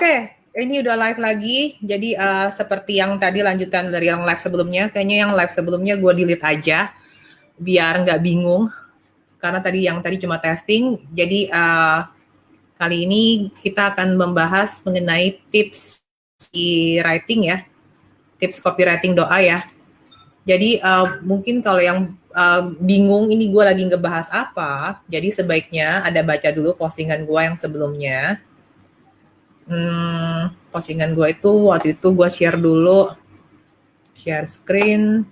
Oke, ini udah live lagi. Jadi seperti yang tadi lanjutan dari yang live sebelumnya, kayaknya yang live sebelumnya gue delete aja biar nggak bingung. Karena tadi cuma testing. Jadi kali ini kita akan membahas mengenai tips di writing ya, tips copywriting doa ya. Jadi mungkin kalau yang bingung ini gue lagi ngebahas apa, jadi sebaiknya ada baca dulu postingan gue yang sebelumnya. Postingan gue itu waktu itu gue share dulu, share screen,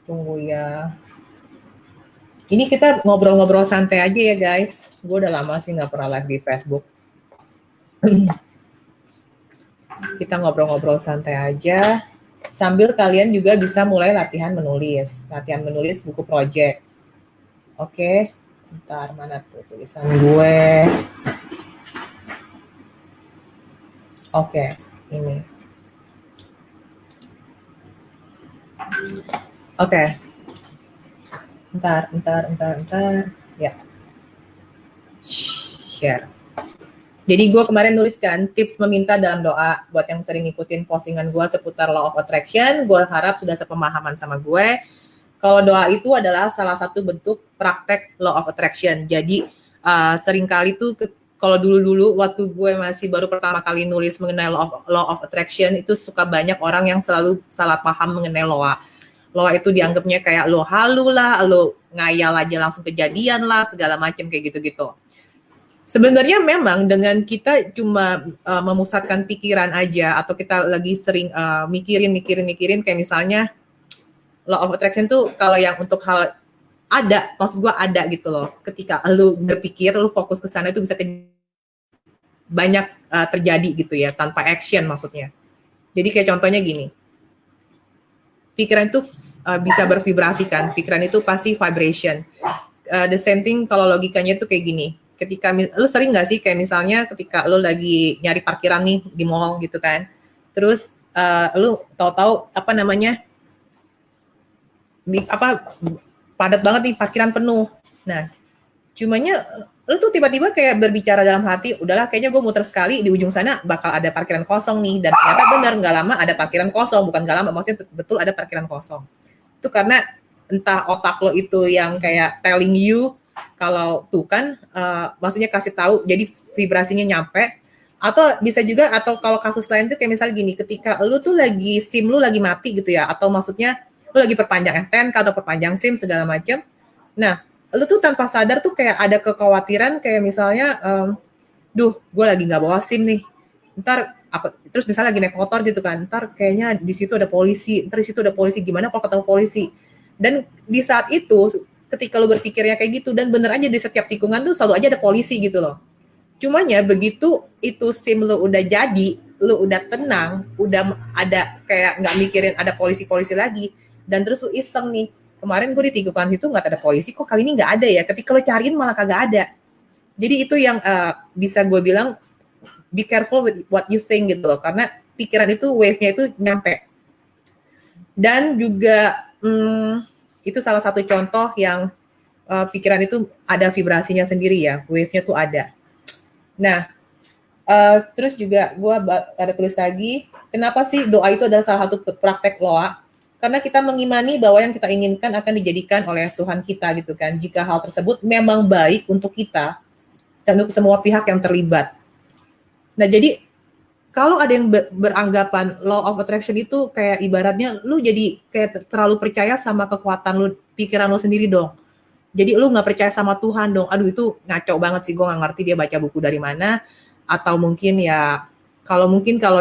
tunggu ya. Ini kita ngobrol-ngobrol santai aja ya guys. Gue udah lama sih nggak pernah live di Facebook. Kita ngobrol-ngobrol santai aja. Sambil kalian juga bisa mulai latihan menulis buku project. Oke, ntar mana tuh tulisan gue. Oke, ini. Oke. Ntar. Ya. Share. Jadi gue kemarin nuliskan tips meminta dalam doa. Buat yang sering ngikutin postingan gue seputar Law of Attraction, gue harap sudah sepemahaman sama gue. Kalau doa itu adalah salah satu bentuk praktek Law of Attraction. Jadi seringkali tuh kalau dulu-dulu waktu gue masih baru pertama kali nulis mengenai Law of Attraction, itu suka banyak orang yang selalu salah paham mengenai Law. Law itu dianggapnya kayak lo halu lah, lo ngayal aja langsung kejadian lah, segala macam kayak gitu-gitu. Sebenarnya memang dengan kita cuma memusatkan pikiran aja, atau kita lagi sering mikirin kayak misalnya Law of Attraction tuh kalau yang untuk hal ada, maksud gue ada gitu loh. Ketika lu berpikir, lu fokus ke sana itu bisa banyak terjadi gitu ya, tanpa action maksudnya. Jadi kayak contohnya gini, pikiran itu bisa bervibrasi kan, pikiran itu pasti vibration. The same thing kalau logikanya tuh kayak gini, ketika lu sering nggak sih kayak misalnya ketika lu lagi nyari parkiran nih di mall gitu kan, terus lu tahu-tahu apa namanya padat banget nih, parkiran penuh. Nah, cumanya lu tuh tiba-tiba kayak berbicara dalam hati, udahlah kayaknya gue muter sekali, di ujung sana bakal ada parkiran kosong nih. Dan ternyata benar, nggak lama ada parkiran kosong. Bukan nggak lama, maksudnya betul ada parkiran kosong. Itu karena entah otak lo itu yang kayak telling you, kalau tuh kan, maksudnya kasih tahu, jadi vibrasinya nyampe. Atau bisa juga, atau kalau kasus lain tuh kayak misalnya gini, ketika lu tuh lagi, SIM lu lagi mati gitu ya, atau maksudnya lu lagi perpanjang STNK atau perpanjang SIM segala macam. Nah, lu tuh tanpa sadar tuh kayak ada kekhawatiran kayak misalnya, gue lagi nggak bawa SIM nih, ntar apa, terus misalnya lagi naik motor gitu kan, ntar kayaknya di situ ada polisi, gimana kalau ketemu polisi. Dan di saat itu ketika lu berpikirnya kayak gitu, dan bener aja di setiap tikungan tuh selalu aja ada polisi gitu loh. Cumanya begitu itu SIM lu udah jadi, lu udah tenang, udah ada kayak nggak mikirin ada polisi-polisi lagi, dan terus lu iseng nih, kemarin gue di tikungan situ nggak ada polisi, kok kali ini nggak ada ya, ketika lo cariin malah kagak ada. Jadi itu yang bisa gue bilang, be careful with what you think gitu loh, karena pikiran itu wave-nya itu nyampe. Dan juga itu salah satu contoh yang pikiran itu ada vibrasinya sendiri ya, wave-nya tuh ada. Nah, terus juga gue ada tulis lagi, kenapa sih doa itu adalah salah satu praktek doa? Karena kita mengimani bahwa yang kita inginkan akan dijadikan oleh Tuhan kita gitu kan, jika hal tersebut memang baik untuk kita dan untuk semua pihak yang terlibat. Nah, jadi kalau ada yang beranggapan Law of Attraction itu kayak ibaratnya lu jadi kayak terlalu percaya sama kekuatan lu, pikiran lu sendiri dong. Jadi lu nggak percaya sama Tuhan dong. Aduh, itu ngaco banget sih, gue nggak ngerti dia baca buku dari mana. Atau mungkin ya, kalau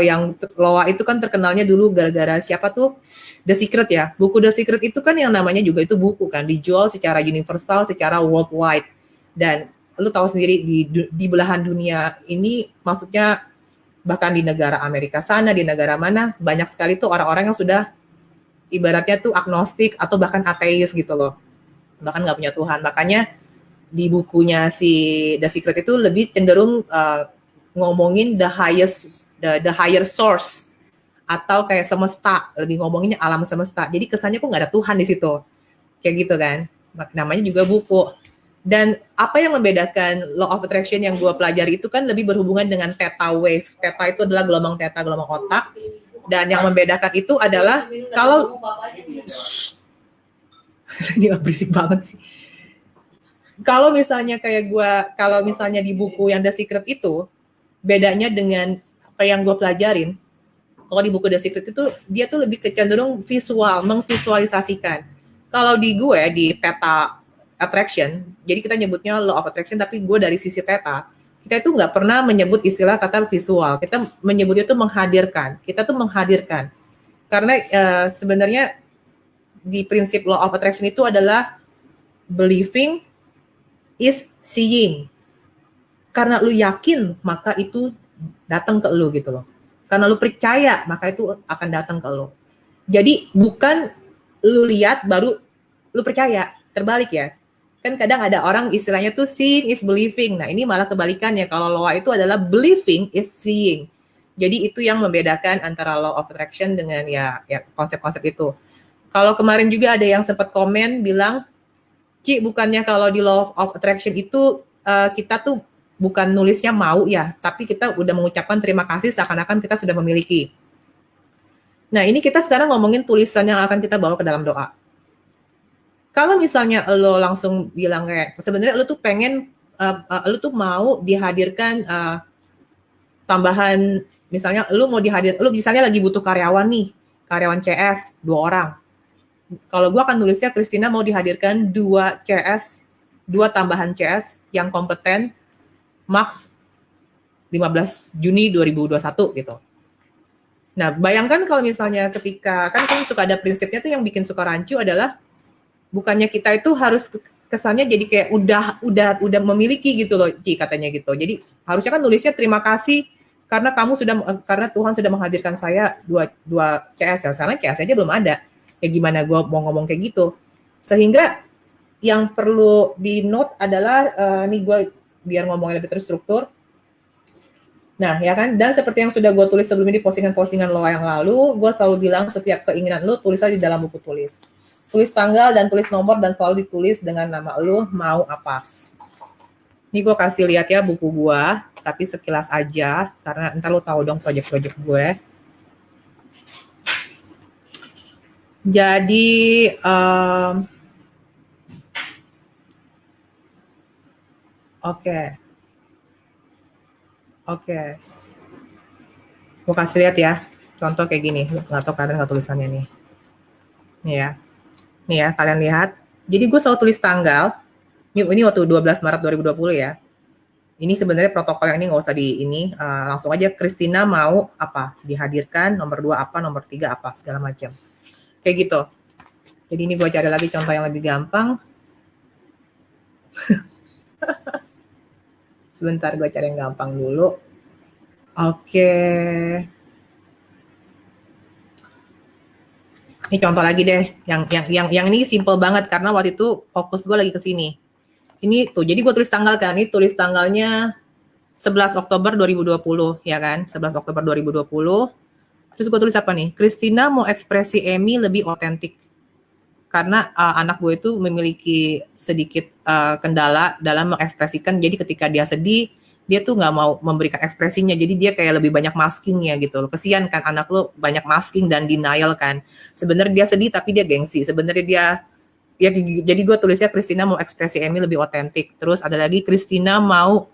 yang Loa itu kan terkenalnya dulu gara-gara siapa tuh, The Secret ya. Buku The Secret itu kan yang namanya juga itu buku kan, dijual secara universal, secara worldwide. Dan lu tahu sendiri di belahan dunia ini, maksudnya bahkan di negara Amerika sana, di negara mana, banyak sekali tuh orang-orang yang sudah ibaratnya tuh agnostik atau bahkan ateis gitu loh. Bahkan nggak punya Tuhan. Makanya di bukunya si The Secret itu lebih cenderung ngomongin the higher source, atau kayak semesta, lebih ngomonginnya alam semesta. Jadi kesannya kok nggak ada Tuhan di situ, kayak gitu kan. Namanya juga buku. Dan apa yang membedakan law of attraction yang gue pelajari itu kan lebih berhubungan dengan theta wave. Theta itu adalah gelombang theta, gelombang otak. Dan yang membedakan itu adalah kalau ini berisik banget sih. Kalau misalnya kayak gue, kalau misalnya di buku yang The Secret itu, bedanya dengan apa yang gue pelajarin, kalau di buku The Secret itu, dia tuh lebih kecenderung visual, memvisualisasikan. Kalau di gue, di Theta Attraction, jadi kita nyebutnya Law of Attraction, tapi gue dari sisi Theta, kita itu nggak pernah menyebut istilah kata visual, kita menyebutnya itu menghadirkan, kita tuh menghadirkan. Karena sebenarnya di prinsip Law of Attraction itu adalah believing is seeing. Karena lu yakin, maka itu datang ke lu gitu loh. Karena lu percaya, maka itu akan datang ke lu. Jadi bukan lu lihat baru lu percaya, terbalik ya. Kan kadang ada orang istilahnya tuh seeing is believing. Nah ini malah kebalikannya, kalau law itu adalah believing is seeing. Jadi itu yang membedakan antara law of attraction dengan ya konsep-konsep itu. Kalau kemarin juga ada yang sempat komen bilang, Ci, bukannya kalau di law of attraction itu kita tuh bukan nulisnya mau ya, tapi kita udah mengucapkan terima kasih seakan-akan kita sudah memiliki. Nah, ini kita sekarang ngomongin tulisan yang akan kita bawa ke dalam doa. Kalau misalnya lo langsung bilang kayak, sebenarnya lo tuh pengen, lo tuh mau dihadirkan tambahan, misalnya lo mau lo misalnya lagi butuh karyawan nih, karyawan CS 2 orang. Kalau gue akan nulisnya Christina mau dihadirkan 2 CS, 2 tambahan CS yang kompeten, max 15 Juni 2021 gitu. Nah, bayangkan kalau misalnya ketika, kan suka ada prinsipnya tuh yang bikin suka rancu adalah bukannya kita itu harus kesannya jadi kayak udah memiliki gitu loh, Ci, katanya gitu. Jadi harusnya kan nulisnya terima kasih karena karena Tuhan sudah menghadirkan saya 2 CS. Sekarang CS aja belum ada. Ya gimana gue mau ngomong kayak gitu. Sehingga yang perlu di note adalah, nih gue biar ngomongnya lebih terstruktur. Nah ya kan, dan seperti yang sudah gue tulis sebelumnya di postingan-postingan lo yang lalu, gue selalu bilang setiap keinginan lo tulislah di dalam buku tulis. Tulis tanggal dan tulis nomor dan selalu ditulis dengan nama lo mau apa. Ini gue kasih lihat ya buku gue, tapi sekilas aja, karena ntar lo tahu dong project-project gue. Jadi Oke. Gue kasih lihat ya. Contoh kayak gini. Nggak tahu kalian nggak tulisannya nih. Nih ya, kalian lihat. Jadi gue selalu tulis tanggal. Ini waktu 12 Maret 2020 ya. Ini sebenarnya protokol yang ini nggak usah langsung aja Christina mau apa? Dihadirkan, nomor 2 apa, nomor 3 apa, segala macam. Kayak gitu. Jadi ini gue cari lagi contoh yang lebih gampang. Sebentar gue cari yang gampang dulu. Oke. Ini contoh lagi deh. Yang ini simple banget karena waktu itu fokus gue lagi ke sini. Ini tuh, jadi gue tulis tanggal kan. Ini tulis tanggalnya 11 Oktober 2020 ya kan? 11 Oktober 2020. Terus gue tulis apa nih? Christina mau ekspresi Amy lebih otentik. Karena anak gue itu memiliki sedikit kendala dalam mengekspresikan. Jadi ketika dia sedih, dia tuh nggak mau memberikan ekspresinya. Jadi dia kayak lebih banyak maskingnya gitu. Kesian kan anak lo banyak masking dan denial kan. Sebenarnya dia sedih tapi dia gengsi. Sebenarnya dia jadi gue tulisnya Christina mau ekspresi Amy lebih otentik. Terus ada lagi Christina mau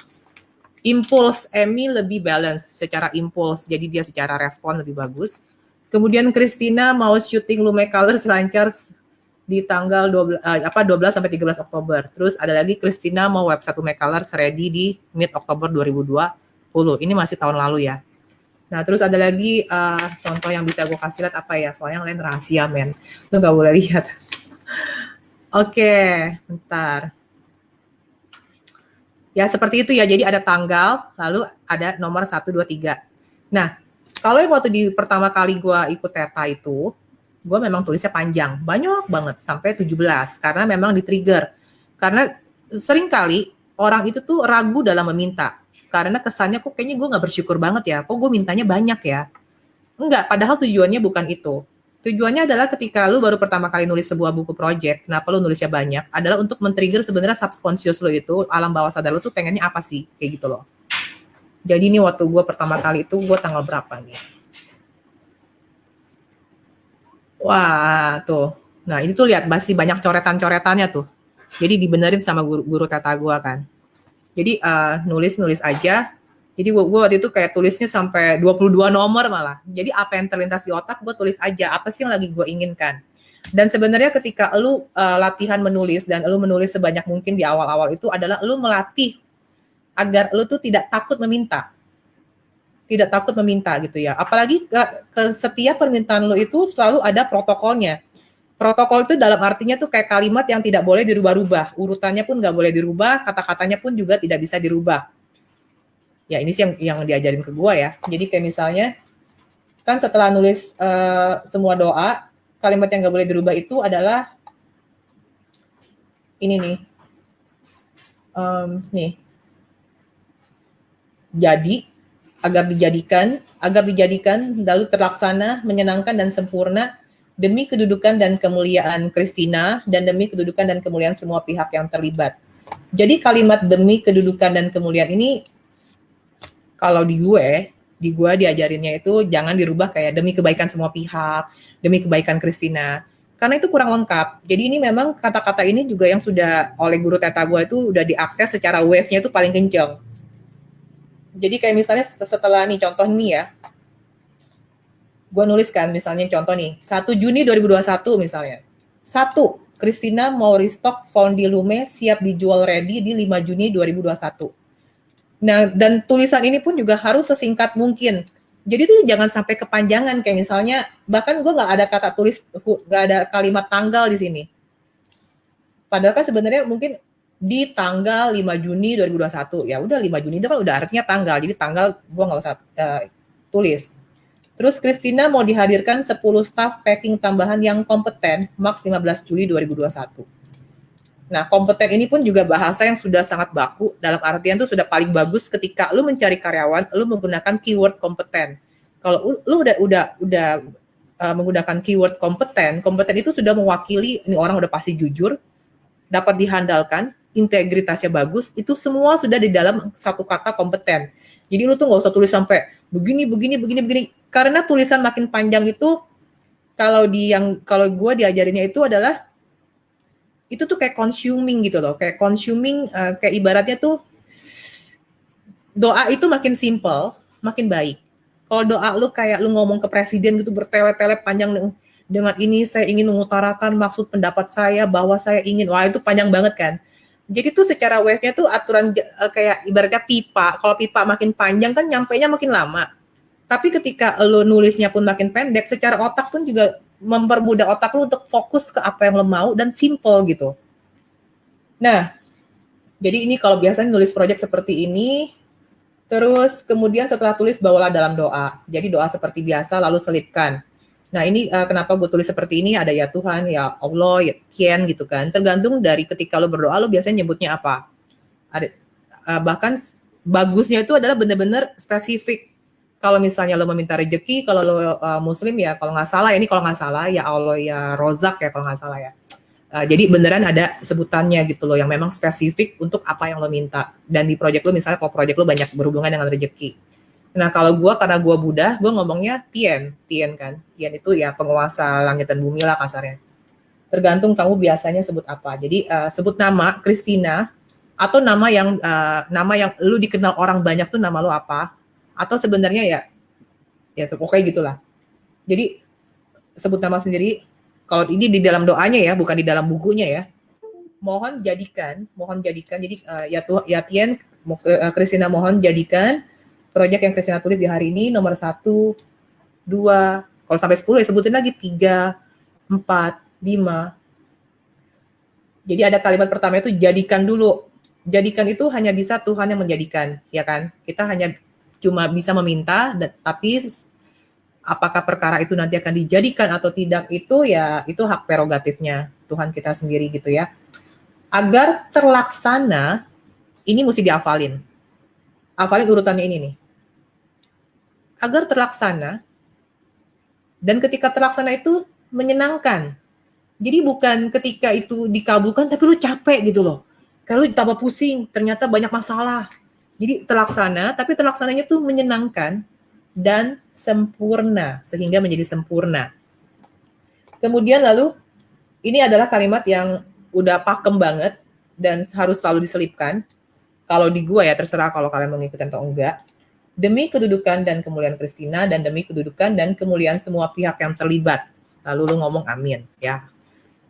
impuls Amy lebih balance secara impuls. Jadi dia secara respon lebih bagus. Kemudian Christina mau syuting Lume Colors lancar di tanggal 12 sampai 13 Oktober. Terus ada lagi Christina mau website Lume Colors ready di mid Oktober 2020. Ini masih tahun lalu ya. Nah, terus ada lagi contoh yang bisa gue kasih lihat apa ya? Soalnya yang lain rahasia, men. Lu nggak boleh lihat. Oke, bentar. Ya, seperti itu ya. Jadi ada tanggal, lalu ada nomor 1, 2, 3. Nah, kalau yang waktu di pertama kali gue ikut Theta itu, gue memang tulisnya panjang, banyak banget, sampai 17, karena memang di-trigger. Karena sering kali orang itu tuh ragu dalam meminta, karena kesannya kok kayaknya gue gak bersyukur banget ya, kok gue mintanya banyak ya. Enggak, padahal tujuannya bukan itu. Tujuannya adalah ketika lu baru pertama kali nulis sebuah buku project, kenapa lu nulisnya banyak, adalah untuk men-trigger sebenarnya subconscious lu itu, alam bawah sadar lu tuh pengennya apa sih, kayak gitu loh. Jadi ini waktu gue pertama kali itu, gue tanggal berapa nih? Wah, tuh. Nah, ini tuh lihat masih banyak coretan-coretannya tuh. Jadi dibenerin sama guru teta gue kan. Jadi nulis-nulis aja. Jadi gue waktu itu kayak tulisnya sampai 22 nomor malah. Jadi apa yang terlintas di otak gue tulis aja. Apa sih yang lagi gue inginkan. Dan sebenarnya ketika lu latihan menulis dan lu menulis sebanyak mungkin di awal-awal itu adalah lu melatih agar lu tuh tidak takut meminta. Tidak takut meminta gitu ya. Apalagi ke setiap permintaan lu itu selalu ada protokolnya. Protokol itu dalam artinya tuh kayak kalimat yang tidak boleh dirubah-rubah. Urutannya pun nggak boleh dirubah, kata-katanya pun juga tidak bisa dirubah. Ya ini sih yang diajarin ke gue ya. Jadi kayak misalnya, kan setelah nulis semua doa, kalimat yang nggak boleh dirubah itu adalah ini nih. Nih. Jadi, agar dijadikan, lalu terlaksana, menyenangkan dan sempurna, demi kedudukan dan kemuliaan Christina, dan demi kedudukan dan kemuliaan semua pihak yang terlibat. Jadi kalimat demi kedudukan dan kemuliaan ini, kalau di gue diajarinnya itu jangan dirubah kayak demi kebaikan semua pihak, demi kebaikan Christina. Karena itu kurang lengkap. Jadi ini memang kata-kata ini juga yang sudah oleh guru teta gue itu udah diakses secara wave-nya itu paling kenceng. Jadi kayak misalnya setelah nih contoh ini ya, gue nulis kan misalnya contoh nih, 1 Juni 2021 misalnya. 1. Christina mau restock Fondi Lume siap dijual ready di 5 Juni 2021. Nah, dan tulisan ini pun juga harus sesingkat mungkin. Jadi tuh jangan sampai kepanjangan kayak misalnya, bahkan gue nggak ada kata tulis, nggak ada kalimat tanggal di sini. Padahal kan sebenarnya mungkin di tanggal 5 Juni 2021. Ya udah 5 Juni itu kan udah artinya tanggal. Jadi tanggal gue nggak usah tulis. Terus Christina mau dihadirkan 10 staff packing tambahan yang kompeten, maks 15 Juli 2021. Nah, kompeten ini pun juga bahasa yang sudah sangat baku, dalam artian tuh sudah paling bagus ketika lu mencari karyawan, lu menggunakan keyword kompeten. Kalau lu udah menggunakan keyword kompeten, kompeten itu sudah mewakili ini orang udah pasti jujur, dapat dihandalkan, integritasnya bagus, itu semua sudah di dalam satu kata kompeten. Jadi lu tuh nggak usah tulis sampai begini. Karena tulisan makin panjang itu, kalau gue diajarinnya itu adalah itu tuh kayak consuming gitu loh, kayak consuming, kayak ibaratnya tuh doa itu makin simple, makin baik. Kalau doa lu kayak lu ngomong ke presiden gitu bertele-tele panjang dengan ini saya ingin mengutarakan maksud pendapat saya bahwa saya ingin, wah itu panjang banget kan. Jadi tuh secara wave-nya tuh aturan kayak ibaratnya pipa. Kalau pipa makin panjang kan nyampainya makin lama. Tapi ketika lu nulisnya pun makin pendek, secara otak pun juga mempermudah otak lu untuk fokus ke apa yang lu mau dan simple gitu. Nah, jadi ini kalau biasanya nulis project seperti ini, terus kemudian setelah tulis bawalah dalam doa. Jadi doa seperti biasa lalu selipkan. Nah ini kenapa gue tulis seperti ini, ada ya Tuhan, ya Allah, ya Tien gitu kan. Tergantung dari ketika lo berdoa, lo biasanya nyebutnya apa. Ada, bahkan bagusnya itu adalah benar-benar spesifik. Kalau misalnya lo meminta rezeki, kalau lo muslim ya kalau nggak salah, ini kalau nggak salah ya Allah ya Rozak ya kalau nggak salah ya. Jadi beneran ada sebutannya gitu loh yang memang spesifik untuk apa yang lo minta. Dan di project lo misalnya kalau project lo banyak berhubungan dengan rezeki. Nah kalau gue karena gue Buddha, gue ngomongnya Tien kan. Tien itu ya penguasa langit dan bumi lah kasarnya. Tergantung kamu biasanya sebut apa. Jadi sebut nama Christina atau nama yang lu dikenal orang banyak tuh nama lo apa? Atau sebenarnya ya pokoknya gitulah. Jadi sebut nama sendiri. Kalau ini di dalam doanya ya, bukan di dalam bukunya ya. Mohon jadikan. Jadi ya Tien, Christina mohon jadikan proyek yang Christina tulis di hari ini nomor 1, 2, kalau sampai 10 ya sebutin lagi 3, 4, 5. Jadi ada kalimat pertama itu jadikan dulu. Jadikan itu hanya bisa Tuhan yang menjadikan, ya kan? Kita hanya cuma bisa meminta, tapi apakah perkara itu nanti akan dijadikan atau tidak itu ya itu hak prerogatifnya Tuhan kita sendiri gitu ya. Agar terlaksana, ini mesti dihafalin. Hafalin urutannya ini nih. Agar terlaksana, dan ketika terlaksana itu menyenangkan. Jadi bukan ketika itu dikabulkan tapi lu capek gitu loh. Kayak lu tambah pusing, ternyata banyak masalah. Jadi terlaksana, tapi terlaksananya tuh menyenangkan dan sempurna, sehingga menjadi sempurna. Kemudian lalu, ini adalah kalimat yang udah pakem banget dan harus selalu diselipkan. Kalau di gua ya, terserah kalau kalian mau ngikutin atau enggak. Demi kedudukan dan kemuliaan Christina dan demi kedudukan dan kemuliaan semua pihak yang terlibat. Lalu lu ngomong amin ya.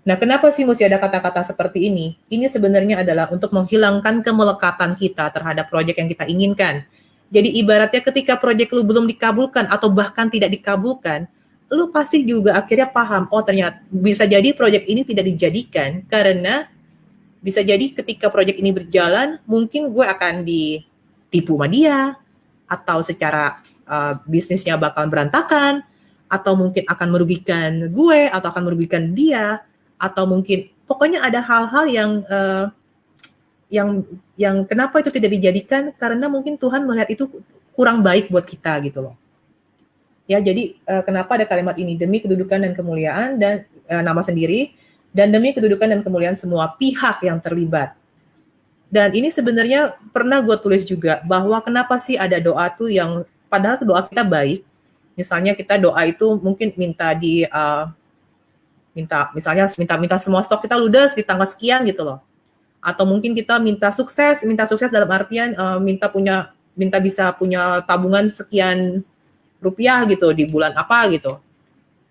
Nah, kenapa sih mesti ada kata-kata seperti ini? Ini sebenarnya adalah untuk menghilangkan kemelekatan kita terhadap proyek yang kita inginkan. Jadi ibaratnya ketika proyek lu belum dikabulkan atau bahkan tidak dikabulkan, lu pasti juga akhirnya paham, oh ternyata bisa jadi proyek ini tidak dijadikan karena bisa jadi ketika proyek ini berjalan, mungkin gue akan ditipu sama dia, atau secara bisnisnya bakal berantakan, atau mungkin akan merugikan gue, atau akan merugikan dia, atau mungkin pokoknya ada hal-hal yang kenapa itu tidak dijadikan karena mungkin Tuhan melihat itu kurang baik buat kita gitu loh. Ya, jadi kenapa ada kalimat ini demi kedudukan dan kemuliaan dan nama sendiri dan demi kedudukan dan kemuliaan semua pihak yang terlibat. Dan ini sebenarnya pernah gue tulis juga bahwa kenapa sih ada doa tuh yang padahal doa kita baik. Misalnya kita doa itu mungkin minta minta semua stok kita ludes di tanggal sekian gitu loh. Atau mungkin kita minta sukses dalam artian minta bisa punya tabungan sekian rupiah gitu di bulan apa gitu.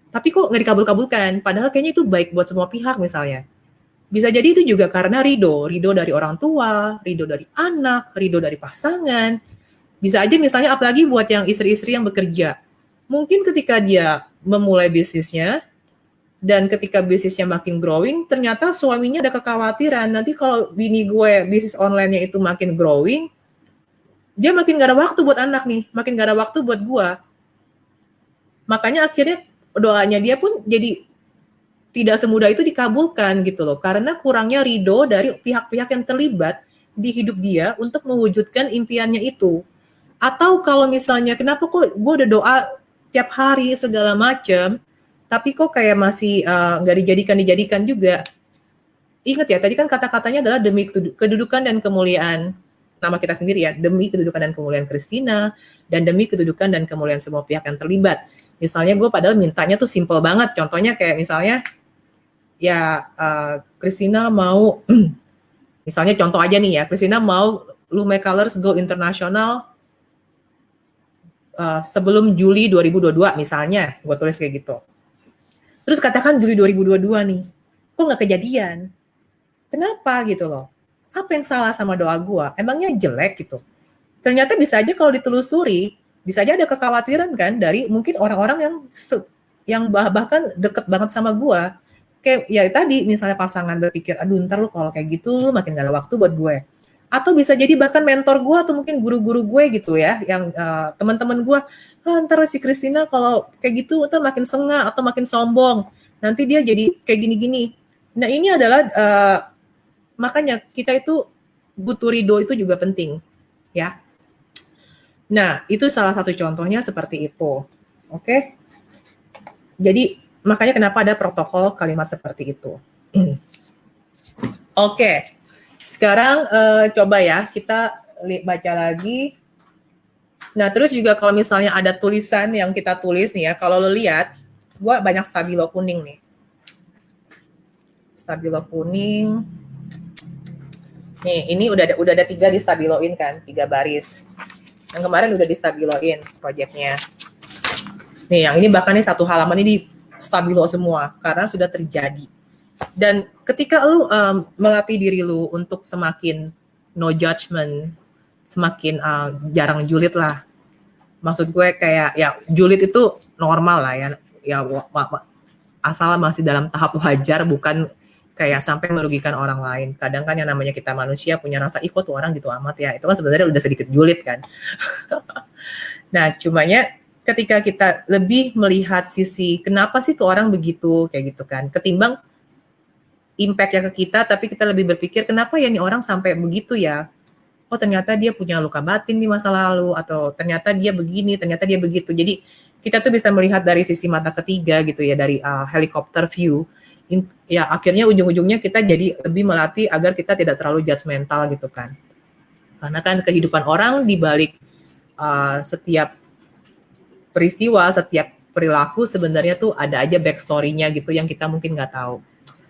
Tapi kok nggak dikabul-kabulkan, padahal kayaknya itu baik buat semua pihak misalnya. Bisa jadi itu juga karena ridho dari orang tua, ridho dari anak, ridho dari pasangan. Bisa aja misalnya apalagi buat yang istri-istri yang bekerja. Mungkin ketika dia memulai bisnisnya, dan ketika bisnisnya makin growing, ternyata suaminya ada kekhawatiran, nanti kalau bini gue bisnis online-nya itu makin growing, dia makin gak ada waktu buat anak nih, makin gak ada waktu buat gue. Makanya akhirnya doanya dia pun jadi tidak semudah itu dikabulkan gitu loh, karena kurangnya ridho dari pihak-pihak yang terlibat di hidup dia untuk mewujudkan impiannya itu. Atau kalau misalnya kenapa kok gue udah doa tiap hari segala macam, tapi kok kayak masih nggak dijadikan juga. Ingat ya, tadi kan kata-katanya adalah demi kedudukan dan kemuliaan nama kita sendiri ya, demi kedudukan dan kemuliaan Christina, dan demi kedudukan dan kemuliaan semua pihak yang terlibat. Misalnya gue padahal mintanya tuh simple banget, contohnya kayak misalnya, ya Christina mau, misalnya contoh aja nih ya, Christina mau Lume Colors go internasional sebelum Juli 2022 misalnya, gue tulis kayak gitu. Terus katakan Juli 2022 nih, kok nggak kejadian? Kenapa gitu loh? Apa yang salah sama doa gue? Emangnya jelek gitu? Ternyata bisa aja kalau ditelusuri, bisa aja ada kekhawatiran kan dari mungkin orang-orang yang bahkan deket banget sama gue. Kayak ya tadi misalnya pasangan berpikir, aduh ntar lu kalau kayak gitu lu makin gak ada waktu buat gue. Atau bisa jadi bahkan mentor gue atau mungkin guru-guru gue gitu ya, yang teman-teman gue, ntar si Christina kalau kayak gitu ntar makin sengah atau makin sombong, nanti dia jadi kayak gini-gini. Nah ini adalah makanya kita itu butuh ridho itu juga penting ya. Nah itu salah satu contohnya seperti itu. Oke. Jadi makanya kenapa ada protokol kalimat seperti itu. Oke. Sekarang coba ya kita baca lagi. Nah terus juga kalau misalnya ada tulisan yang kita tulis nih ya, kalau lo lihat, gue banyak stabilo kuning nih. Stabilo kuning. Nih ini udah ada 3 di stabiloin kan, 3 baris. Yang kemarin udah di stabiloin proyeknya. Nih yang ini bahkan nih 1 halaman ini stabilo semua karena sudah terjadi. Dan ketika lu melatih diri lu untuk semakin no judgment, semakin jarang julid lah. Maksud gue kayak ya julid itu normal lah ya asal masih dalam tahap wajar, bukan kayak sampai merugikan orang lain. Kadang kan yang namanya kita manusia punya rasa ikut tuh orang gitu amat ya. Itu kan sebenarnya udah sedikit julid kan. Nah, cumanya ketika kita lebih melihat sisi kenapa sih tuh orang begitu kayak gitu kan, ketimbang impact-nya ke kita, tapi kita lebih berpikir kenapa ya nih orang sampai begitu ya. Oh ternyata dia punya luka batin di masa lalu, atau ternyata dia begini, ternyata dia begitu. Jadi kita tuh bisa melihat dari sisi mata ketiga gitu ya, dari helikopter view. Ya akhirnya ujung-ujungnya kita jadi lebih melatih agar kita tidak terlalu judgmental gitu kan. Karena kan kehidupan orang di balik setiap peristiwa, setiap perilaku sebenarnya tuh ada aja backstory-nya gitu yang kita mungkin nggak tahu.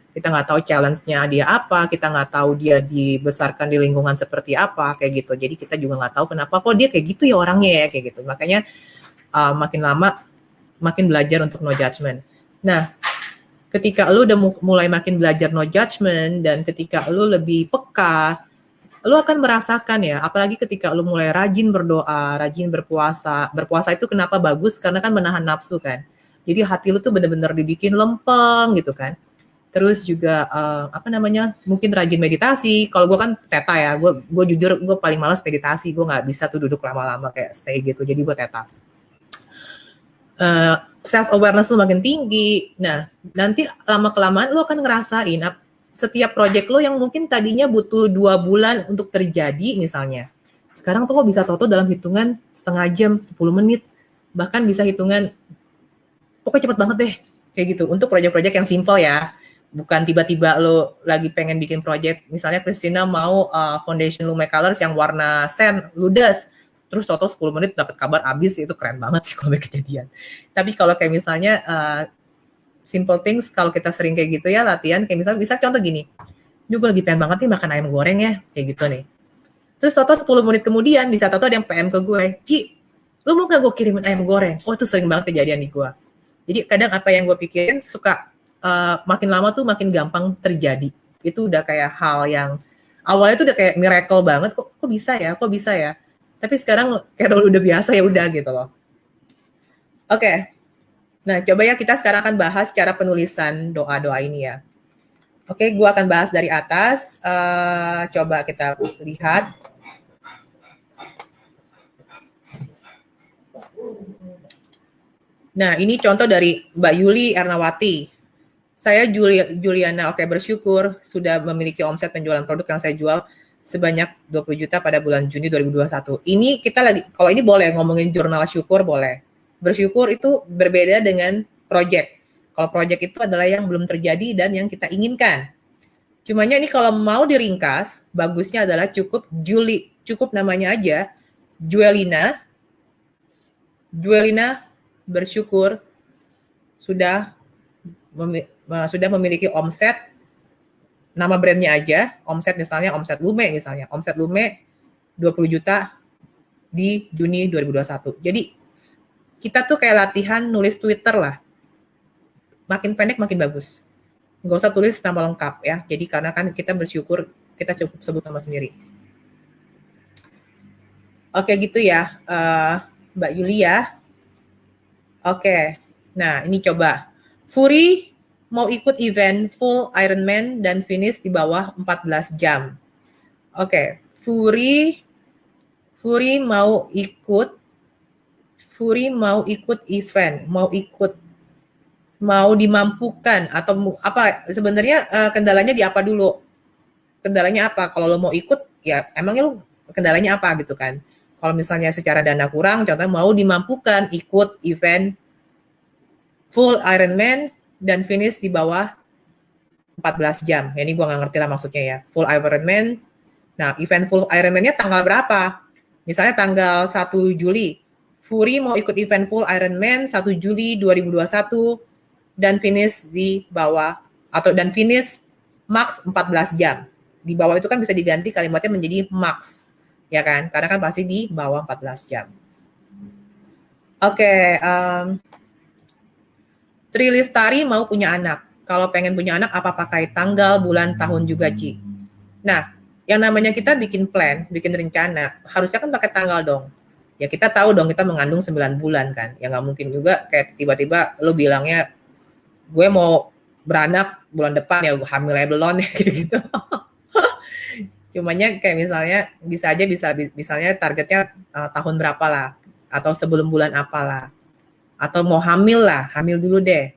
Kita nggak tahu challenge-nya dia apa, kita nggak tahu dia dibesarkan di lingkungan seperti apa, kayak gitu. Jadi kita juga nggak tahu kenapa kok dia kayak gitu ya orangnya ya, kayak gitu. Makanya makin lama makin belajar untuk no judgment. Nah, ketika lu udah mulai makin belajar no judgment dan ketika lu lebih peka, lu akan merasakan ya, apalagi ketika lu mulai rajin berdoa, rajin berpuasa. Berpuasa itu kenapa bagus? Karena kan menahan nafsu kan. Jadi hati lu tuh bener-bener dibikin lempeng gitu kan. Terus juga mungkin rajin meditasi. Kalau gue kan teta ya, gue jujur gue paling malas meditasi. Gue nggak bisa tuh duduk lama-lama kayak stay gitu. Jadi gue teta. Self awareness lu makin tinggi. Nah, nanti lama kelamaan lu akan ngerasain setiap project lo yang mungkin tadinya butuh 2 bulan untuk terjadi misalnya. Sekarang tuh kok bisa toto dalam hitungan setengah jam, 10 menit, bahkan bisa hitungan pokoknya cepet banget deh kayak gitu. Untuk project-project yang simple ya. Bukan tiba-tiba lo lagi pengen bikin project, misalnya Christina mau foundation Lume Colors yang warna sand, ludas, terus toto 10 menit dapat kabar habis, itu keren banget sih kalau kejadian. Tapi kalau kayak misalnya simple things, kalau kita sering kayak gitu ya latihan, kayak misalnya bisa contoh gini, gue lagi pengen banget nih makan ayam goreng ya, kayak gitu nih. Terus toto 10 menit kemudian bisa toto ada yang PM ke gue, Ci, lu mau gak gue kirimin ayam goreng? Oh itu sering banget kejadian di gue. Jadi kadang apa yang gue pikirin suka makin lama tuh makin gampang terjadi. Itu udah kayak hal yang awalnya tuh udah kayak miracle banget, kok bisa ya. Tapi sekarang kayak udah biasa ya udah gitu loh. Oke. Nah, coba ya kita sekarang akan bahas cara penulisan doa-doa ini ya. Oke, gue akan bahas dari atas. Coba kita lihat. Nah, ini contoh dari Mbak Yuli Ernawati. Saya Juliana, oke, bersyukur sudah memiliki omset penjualan produk yang saya jual sebanyak 20 juta pada bulan Juni 2021. Ini kita lagi, kalau ini boleh ngomongin jurnal syukur, boleh. Bersyukur itu berbeda dengan project. Kalau project itu adalah yang belum terjadi dan yang kita inginkan. Cumanya ini kalau mau diringkas, bagusnya adalah cukup namanya aja, Juelina bersyukur sudah memiliki omset, nama brandnya aja, omset misalnya omset Lume 20 juta di Juni 2021. Jadi kita tuh kayak latihan nulis Twitter lah. Makin pendek makin bagus. Nggak usah tulis nama lengkap ya. Jadi karena kan kita bersyukur kita cukup sebut nama sendiri. Oke gitu ya, Mbak Yulia. Oke, nah ini coba. Fury mau ikut event full Ironman dan finish di bawah 14 jam. Oke, Fury mau ikut event, mau dimampukan atau apa sebenarnya kendalanya di apa dulu? Kendalanya apa? Kalau lo mau ikut ya emangnya lo kendalanya apa gitu kan? Kalau misalnya secara dana kurang, contohnya mau dimampukan ikut event full Ironman dan finish di bawah 14 jam. Ya, ini gue nggak ngerti lah maksudnya ya. Full Ironman. Nah, event full Ironman-nya tanggal berapa? Misalnya tanggal 1 Juli. Fury mau ikut event full Ironman 1 Juli 2021 dan finish di bawah dan finish max 14 jam. Di bawah itu kan bisa diganti kalimatnya menjadi max. Ya kan? Karena kan pasti di bawah 14 jam. Oke, Tri Lestari mau punya anak. Kalau pengen punya anak, apa pakai tanggal, bulan, tahun juga, Ci? Nah, yang namanya kita bikin plan, bikin rencana, harusnya kan pakai tanggal dong. Ya kita tahu dong kita mengandung 9 bulan kan. Ya nggak mungkin juga kayak tiba-tiba lo bilangnya, gue mau beranak bulan depan ya gue hamilnya belum ya kayak gitu. Cumanya kayak misalnya targetnya tahun berapa lah, atau sebelum bulan apalah, atau mau hamil dulu deh.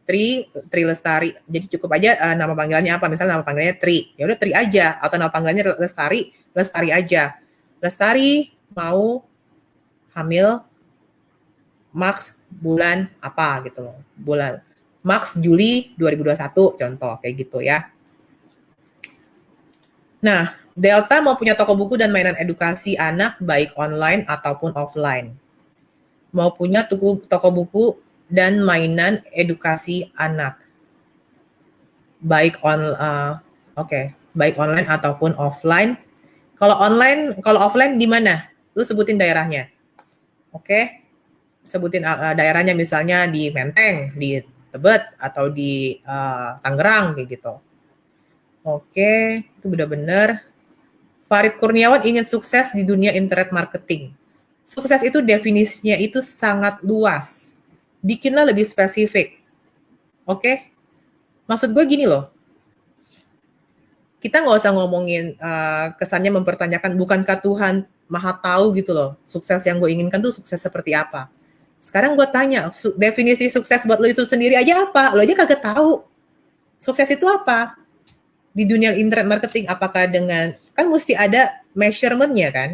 Tri Lestari. Jadi cukup aja nama panggilannya apa? Misalnya nama panggilannya Tri. Ya udah Tri aja, atau nama panggilannya Lestari aja. Lestari mau hamil max bulan apa gitu loh. Bulan Max Juli 2021 contoh kayak gitu ya. Nah, Delta mau punya toko buku dan mainan edukasi anak baik online ataupun offline. Mau punya toko buku dan mainan edukasi anak baik baik online ataupun offline. Kalau offline di mana? Lu sebutin daerahnya. Oke. Sebutin daerahnya misalnya di Menteng, di Tebet atau di Tangerang kayak gitu. Oke, itu udah bener. Farid Kurniawan ingin sukses di dunia internet marketing. Sukses itu definisinya itu sangat luas. Bikinlah lebih spesifik. Oke? Maksud gue gini loh. Kita nggak usah ngomongin kesannya mempertanyakan bukankah Tuhan maha tahu gitu loh. Sukses yang gue inginkan tuh sukses seperti apa. Sekarang gue tanya, definisi sukses buat lo itu sendiri aja apa? Lo aja kagak tahu. Sukses itu apa? Di dunia internet marketing, apakah dengan, kan mesti ada measurement-nya kan?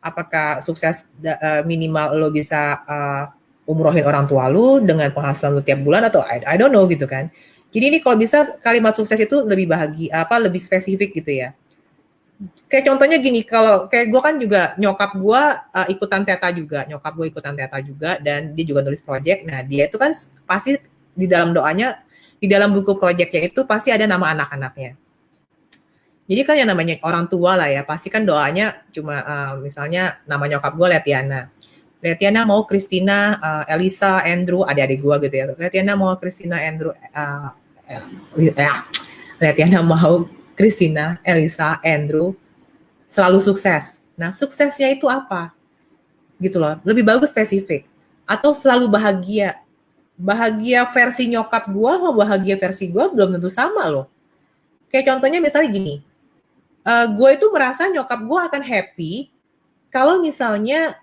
Apakah sukses minimal lo bisa umrohin orang tua lo dengan penghasilan lo tiap bulan atau I don't know gitu kan. Jadi ini kalau bisa kalimat sukses itu lebih lebih spesifik gitu ya. Kayak contohnya gini, kalau kayak gue kan juga nyokap gue ikutan teta juga, nyokap gue ikutan teta juga dan dia juga nulis project. Nah dia itu kan pasti di dalam doanya, di dalam buku projectnya itu pasti ada nama anak-anaknya. Jadi kan yang namanya orang tua lah ya, pasti kan doanya cuma misalnya nama nyokap gue Letiana. Letiana mau Christina, Elisa, Andrew, adik-adik gue gitu ya. Letiana mau Christina, Andrew, Letiana mau Christina, Elisa, Andrew, selalu sukses. Nah, suksesnya itu apa? Gitu loh, lebih bagus spesifik. Atau selalu bahagia. Bahagia versi nyokap gue sama bahagia versi gue belum tentu sama loh. Kayak contohnya misalnya gini, gue itu merasa nyokap gue akan happy kalau misalnya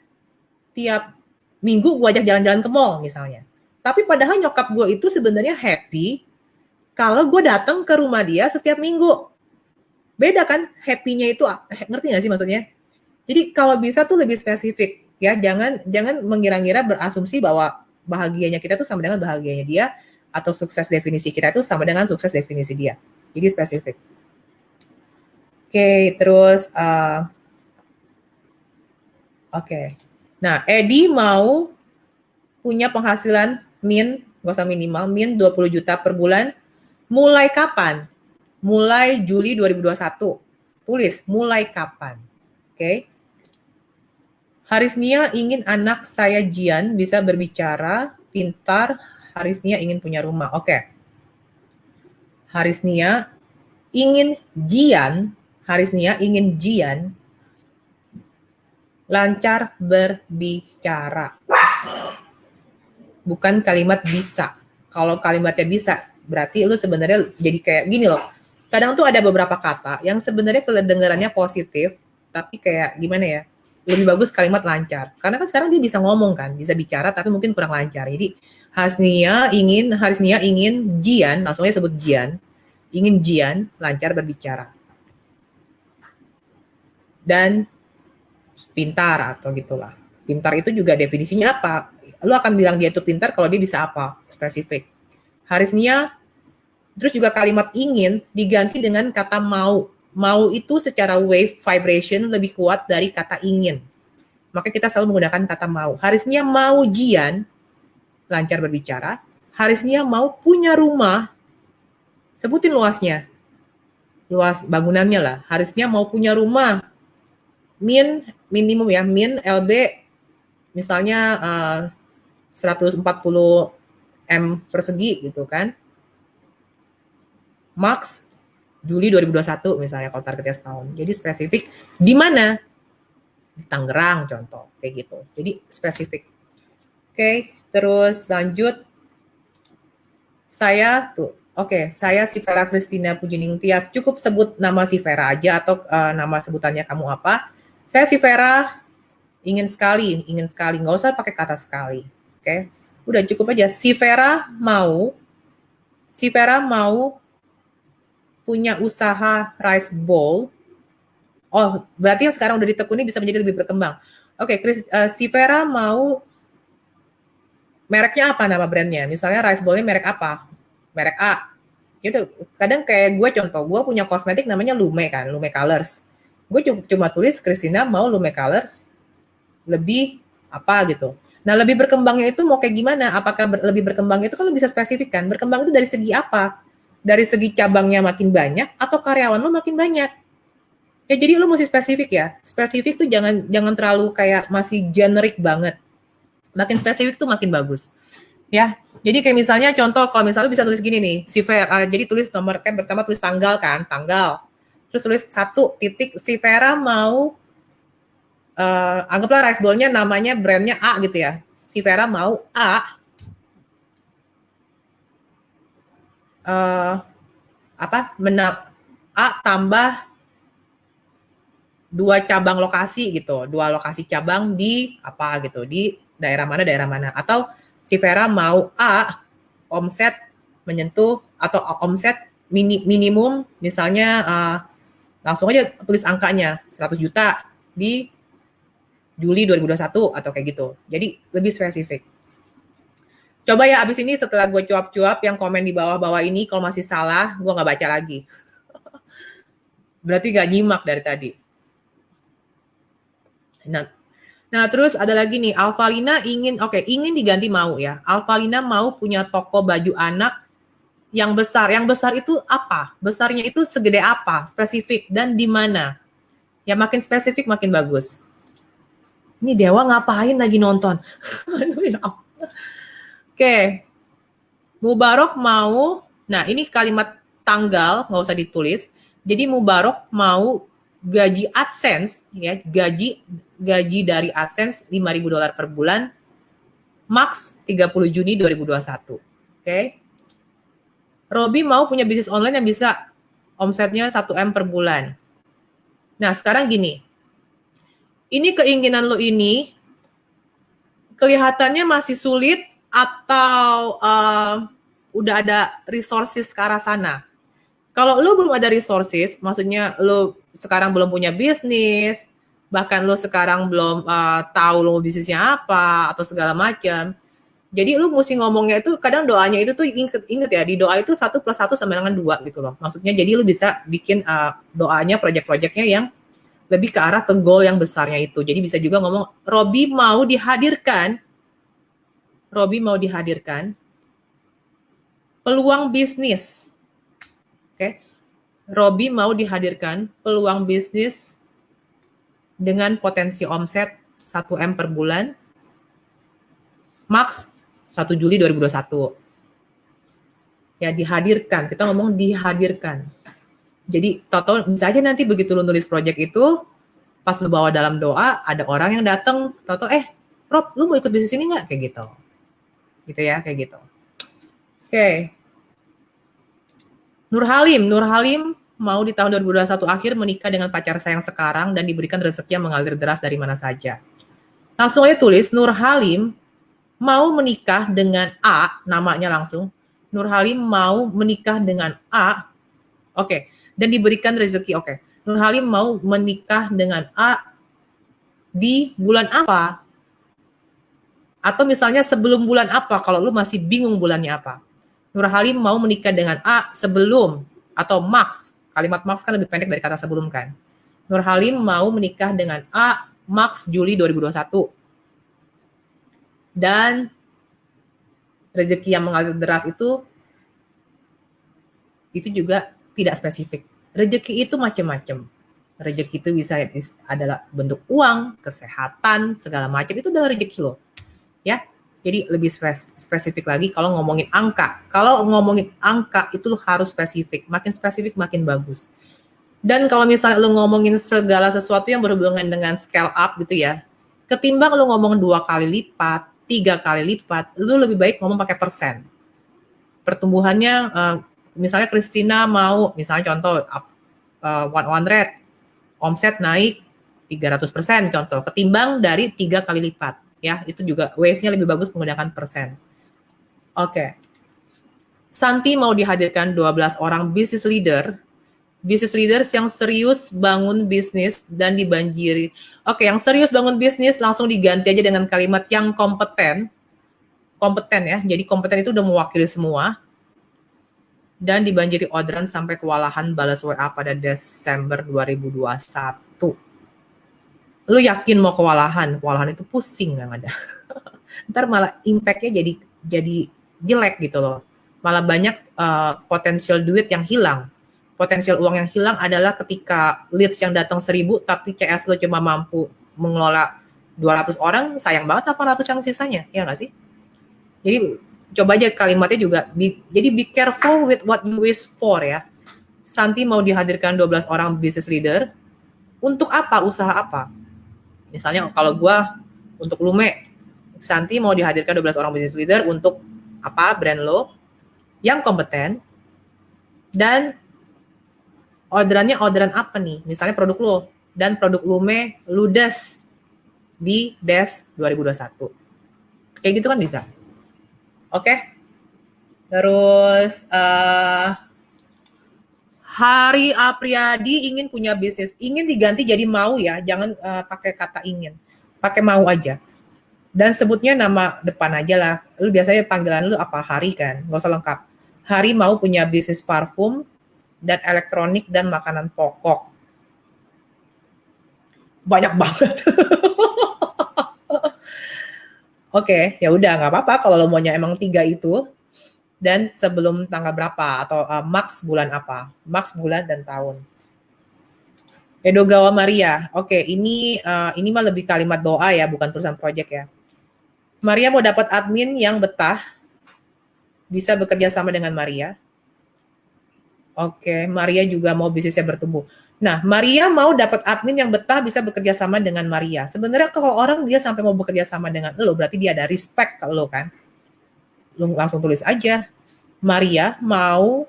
tiap minggu gue ajak jalan-jalan ke mall misalnya. Tapi padahal nyokap gue itu sebenarnya happy kalau gue datang ke rumah dia setiap minggu. Beda kan happy-nya itu, ngerti gak sih maksudnya? Jadi kalau bisa tuh lebih spesifik ya, jangan mengira-ngira berasumsi bahwa bahagianya kita tuh sama dengan bahagianya dia atau sukses definisi kita itu sama dengan sukses definisi dia. Jadi spesifik. Oke, terus Nah, Edi mau punya penghasilan gak usah minimal, 20 juta per bulan. Mulai kapan? Mulai Juli 2021. Tulis, mulai kapan? Oke. Harisnia ingin anak saya Jian bisa berbicara, pintar. Harisnia ingin punya rumah. Oke. Harisnia ingin Jian lancar berbicara. Bukan kalimat bisa. Kalau kalimatnya bisa, berarti lu sebenarnya jadi kayak gini loh. Kadang tuh ada beberapa kata yang sebenarnya kedengarannya positif, tapi kayak gimana ya, lebih bagus kalimat lancar. Karena kan sekarang dia bisa ngomong kan, bisa bicara tapi mungkin kurang lancar. Jadi Harisnia ingin Jian, langsung aja sebut Jian, ingin Jian lancar berbicara. Dan pintar atau gitulah. Pintar itu juga definisinya apa? Lu akan bilang dia itu pintar kalau dia bisa apa? Spesifik. Harisnia, terus juga kalimat ingin diganti dengan kata mau. Mau itu secara wave vibration lebih kuat dari kata ingin. Maka kita selalu menggunakan kata mau. Harisnia mau Jian lancar berbicara. Harisnia mau punya rumah. Sebutin luasnya. Luas bangunannya lah. Harisnia mau punya rumah. Minimum ya, LB misalnya 140 M persegi gitu kan. Max Juli 2021 misalnya kalau targetnya setahun. Jadi spesifik di mana? Di Tangerang contoh kayak gitu. Jadi spesifik. Oke, terus lanjut. Saya si Vera Christina Pujining Tias. Cukup sebut nama si Vera aja atau nama sebutannya kamu apa. Saya si Vera ingin sekali, nggak usah pakai kata sekali, oke? Udah cukup aja. Si Vera mau punya usaha rice bowl. Oh, berarti yang sekarang udah ditekuni bisa menjadi lebih berkembang. Oke, si Vera mau mereknya apa nama brandnya? Misalnya rice bowl-nya merek apa? Merek A. Gitu. Kadang kayak gue contoh, gue punya kosmetik namanya Lume kan, Lume Colors. Gue cuma tulis Christina mau Lume Colors lebih apa gitu. Nah, lebih berkembangnya itu mau kayak gimana? Apakah lebih berkembang itu kan lo bisa spesifikkan. Berkembang itu dari segi apa? Dari segi cabangnya makin banyak atau karyawan lo makin banyak? Ya jadi lo mesti spesifik ya. Spesifik tuh jangan terlalu kayak masih generik banget. Makin spesifik tuh makin bagus. Ya. Jadi kayak misalnya contoh kalau misalnya bisa tulis gini nih, si Vera, jadi tulis nomor kan pertama tulis tanggal kan, tanggal. Terus tulis 1 si Vera mau anggaplah rice bowl-nya namanya brandnya A gitu ya. Si Vera mau A A tambah 2 cabang lokasi gitu, 2 lokasi cabang di apa gitu, di daerah mana atau si Vera mau A omset menyentuh atau omset minimum misalnya langsung aja tulis angkanya 100 juta di Juli 2021 atau kayak gitu. Jadi lebih spesifik. Coba ya abis ini setelah gue cuap-cuap yang komen di bawah-bawah ini kalau masih salah gue nggak baca lagi. Berarti nggak nyimak dari tadi. Nah terus ada lagi nih Alvalina ingin diganti mau ya. Alvalina mau punya toko baju anak yang besar. Yang besar itu apa? Besarnya itu segede apa? Spesifik dan di mana? Ya makin spesifik makin bagus. Ini Dewa ngapain lagi nonton? Aduh ya. Oke. Mubarok mau, nah ini kalimat tanggal nggak usah ditulis. Jadi Mubarok mau gaji AdSense ya, gaji dari AdSense $5.000 per bulan max 30 Juni 2021. Oke. Robi mau punya bisnis online yang bisa omsetnya 1M per bulan. Nah, sekarang gini. Ini keinginan lo ini kelihatannya masih sulit atau udah ada resources ke arah sana. Kalau lo belum ada resources, maksudnya lo sekarang belum punya bisnis, bahkan lo sekarang belum tahu lo mau bisnisnya apa atau segala macam. Jadi lo mesti ngomongnya itu kadang doanya itu tuh inget ya, di doa itu 1 + 1 sama dengan 2 gitu loh. Maksudnya jadi lo bisa bikin doanya, project-projectnya yang lebih ke arah ke goal yang besarnya itu. Jadi bisa juga ngomong Robi mau dihadirkan peluang bisnis. Oke. Robi mau dihadirkan peluang bisnis dengan potensi omset 1M per bulan max 1 Juli 2021. Ya dihadirkan, kita ngomong dihadirkan. Jadi Toto bisa aja nanti begitu lu nulis project itu, pas lu bawa dalam doa, ada orang yang datang, Toto, Rob, lu mau ikut bisnis ini nggak? Kayak gitu. Gitu ya, kayak gitu. Oke. Nur Halim mau di tahun 2021 akhir menikah dengan pacar saya yang sekarang dan diberikan rezeki yang mengalir deras dari mana saja. Langsung aja tulis, Nur Halim mau menikah dengan A, namanya langsung. Nur Halim mau menikah dengan A, oke, dan diberikan rezeki, oke. Nur Halim mau menikah dengan A di bulan apa? Atau misalnya sebelum bulan apa, kalau lu masih bingung bulannya apa. Nur Halim mau menikah dengan A sebelum atau max. Kalimat max kan lebih pendek dari kata sebelum kan. Nur Halim mau menikah dengan A max Juli 2021. Dan rezeki yang mengalir deras itu juga tidak spesifik. Rezeki itu macam-macam. Rezeki itu bisa adalah bentuk uang, kesehatan, segala macam. Itu adalah rezeki lo. Ya. Jadi lebih spesifik lagi kalau ngomongin angka. Kalau ngomongin angka itu lo harus spesifik. Makin spesifik makin bagus. Dan kalau misalnya lo ngomongin segala sesuatu yang berhubungan dengan scale up gitu ya, ketimbang lo ngomong 2 kali lipat, 3 kali lipat, lo lebih baik ngomong pakai persen. Pertumbuhannya, misalnya Christina mau, misalnya contoh, 100, omset naik 300% contoh, ketimbang dari 3 kali lipat. Ya, itu juga wave-nya lebih bagus menggunakan persen. Oke. Santi mau dihadirkan 12 orang business leaders yang serius bangun bisnis dan dibanjiri. Oke, yang serius bangun bisnis langsung diganti aja dengan kalimat yang kompeten. kompeten ya. Jadi kompeten itu udah mewakili semua dan dibanjiri orderan sampai kewalahan balas WA pada Desember 2021. Lu yakin mau kewalahan? Kewalahan itu pusing nggak ada. Ntar malah impact-nya jadi jelek gitu loh. Malah banyak potensial duit yang hilang. Potensial uang yang hilang adalah ketika leads yang datang 1.000 tapi CS lo cuma mampu mengelola 200 orang, sayang banget 800 yang sisanya, ya nggak sih? Jadi coba aja kalimatnya juga, jadi be careful with what you wish for ya. Santi mau dihadirkan 12 orang business leader, untuk apa, usaha apa? Misalnya kalau gue, untuk Lume, Santi mau dihadirkan 12 orang business leader untuk apa, brand lo, yang kompeten, dan orderan apa nih? Misalnya produk lo, dan produk Lume ludes di DES 2021. Kayak gitu kan bisa. Oke. Terus Hari Apriyadi ingin punya bisnis. Ingin diganti jadi mau ya, jangan pakai kata ingin. Pakai mau aja. Dan sebutnya nama depan aja lah. Lu biasanya panggilan lu apa? Hari kan? Nggak usah lengkap. Hari mau punya bisnis parfum dan elektronik dan makanan pokok. Banyak banget. Oke, ya udah nggak apa-apa kalau lo maunya emang 3 itu. Dan sebelum tanggal berapa atau max bulan apa? Max bulan dan tahun. Edogawa Maria. Oke, ini mah lebih kalimat doa ya, bukan tulisan project ya. Maria mau dapat admin yang betah, bisa bekerja sama dengan Maria. Oke, Maria juga mau bisnisnya bertumbuh. Nah, Maria mau dapat admin yang betah, bisa bekerja sama dengan Maria. Sebenarnya kalau orang dia sampai mau bekerja sama dengan lo, berarti dia ada respect ke lo kan. Lo langsung tulis aja, Maria mau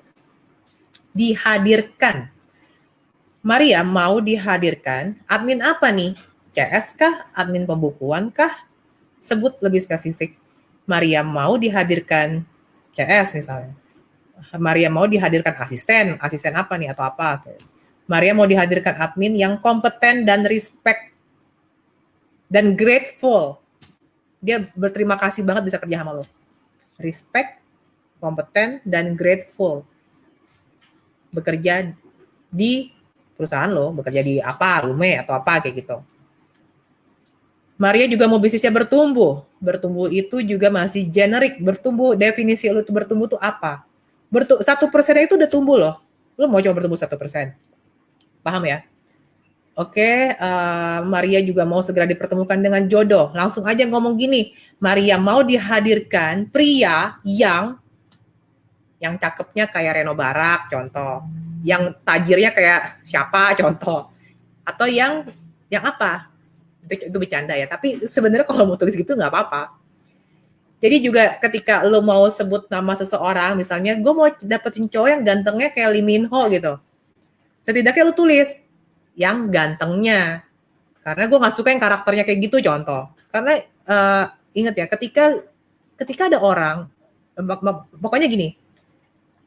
dihadirkan. Maria mau dihadirkan, admin apa nih? CS kah? Admin pembukuan kah? Sebut lebih spesifik. Maria mau dihadirkan CS misalnya. Maria mau dihadirkan asisten apa nih atau apa. Maria mau dihadirkan admin yang kompeten dan respect dan grateful. Dia berterima kasih banget bisa kerja sama lo. Respect, kompeten, dan grateful. Bekerja di perusahaan lo, bekerja di apa, Lume atau apa kayak gitu. Maria juga mau bisnisnya bertumbuh. Bertumbuh itu juga masih generik. Bertumbuh, definisi lo itu bertumbuh itu apa? 1% itu udah tumbuh loh. Lo mau coba bertumbuh 1%. Paham ya? Oke, Maria juga mau segera dipertemukan dengan jodoh. Langsung aja ngomong gini, Maria mau dihadirkan pria yang cakepnya kayak Reno Barak, contoh. Yang tajirnya kayak siapa, contoh. Atau yang apa? Itu bercanda ya. Tapi sebenarnya kalau mau tulis gitu nggak apa-apa. Jadi juga ketika lo mau sebut nama seseorang, misalnya gue mau dapetin cowok yang gantengnya kayak Lee Min Ho gitu. Setidaknya lo tulis yang gantengnya. Karena gue nggak suka yang karakternya kayak gitu, contoh. Karena inget ya, ketika ada orang, pokoknya gini,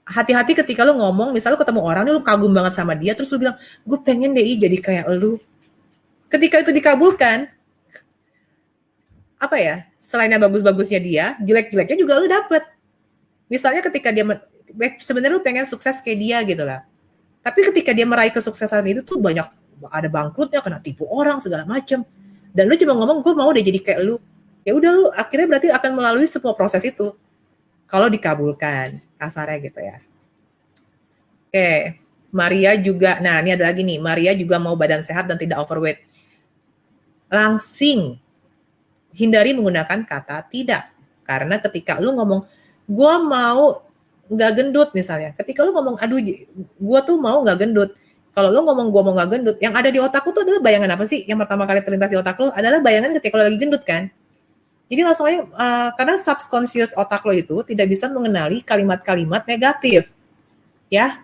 hati-hati ketika lo ngomong, misalnya lo ketemu orang, lo kagum banget sama dia, terus lo bilang, gue pengen deh jadi kayak lo. Ketika itu dikabulkan, apa ya, selainnya bagus-bagusnya dia, jelek-jeleknya juga lu dapet. Misalnya ketika dia, sebenarnya lu pengen sukses kayak dia gitu lah. Tapi ketika dia meraih kesuksesan itu tuh banyak, ada bangkrutnya, kena tipu orang, segala macem. Dan lu cuma ngomong, gue mau deh jadi kayak lu. Ya udah lu akhirnya berarti akan melalui semua proses itu. Kalau dikabulkan, kasarnya gitu ya. Oke, Maria juga, nah ini ada lagi nih, Maria juga mau badan sehat dan tidak overweight. Langsing, hindari menggunakan kata tidak. Karena ketika lu ngomong, gue mau nggak gendut misalnya. Ketika lu ngomong, aduh gue tuh mau nggak gendut. Kalau lu ngomong gue mau nggak gendut, yang ada di otak lu tuh adalah bayangan apa sih? Yang pertama kali terlintas di otak lu adalah bayangan ketika lu lagi gendut kan. Jadi langsung aja, karena subconscious otak lo itu tidak bisa mengenali kalimat-kalimat negatif. Ya,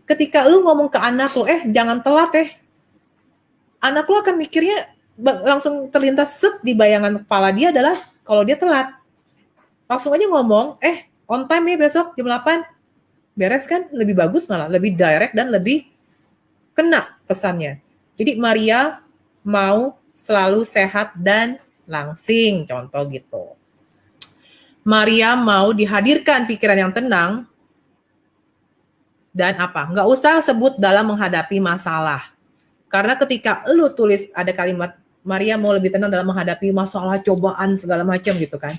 ketika lu ngomong ke anak lo, jangan telat anak lo akan mikirnya, langsung terlintas set di bayangan kepala dia adalah kalau dia telat. Langsung aja ngomong, on time ya besok jam 8. Beres kan? Lebih bagus malah, lebih direct dan lebih kena pesannya. Jadi Maria mau selalu sehat dan langsing, contoh gitu. Maria mau dihadirkan pikiran yang tenang, dan apa? Nggak usah sebut dalam menghadapi masalah. Karena ketika lu tulis ada kalimat, Maria mau lebih tenang dalam menghadapi masalah, cobaan, segala macam gitu kan.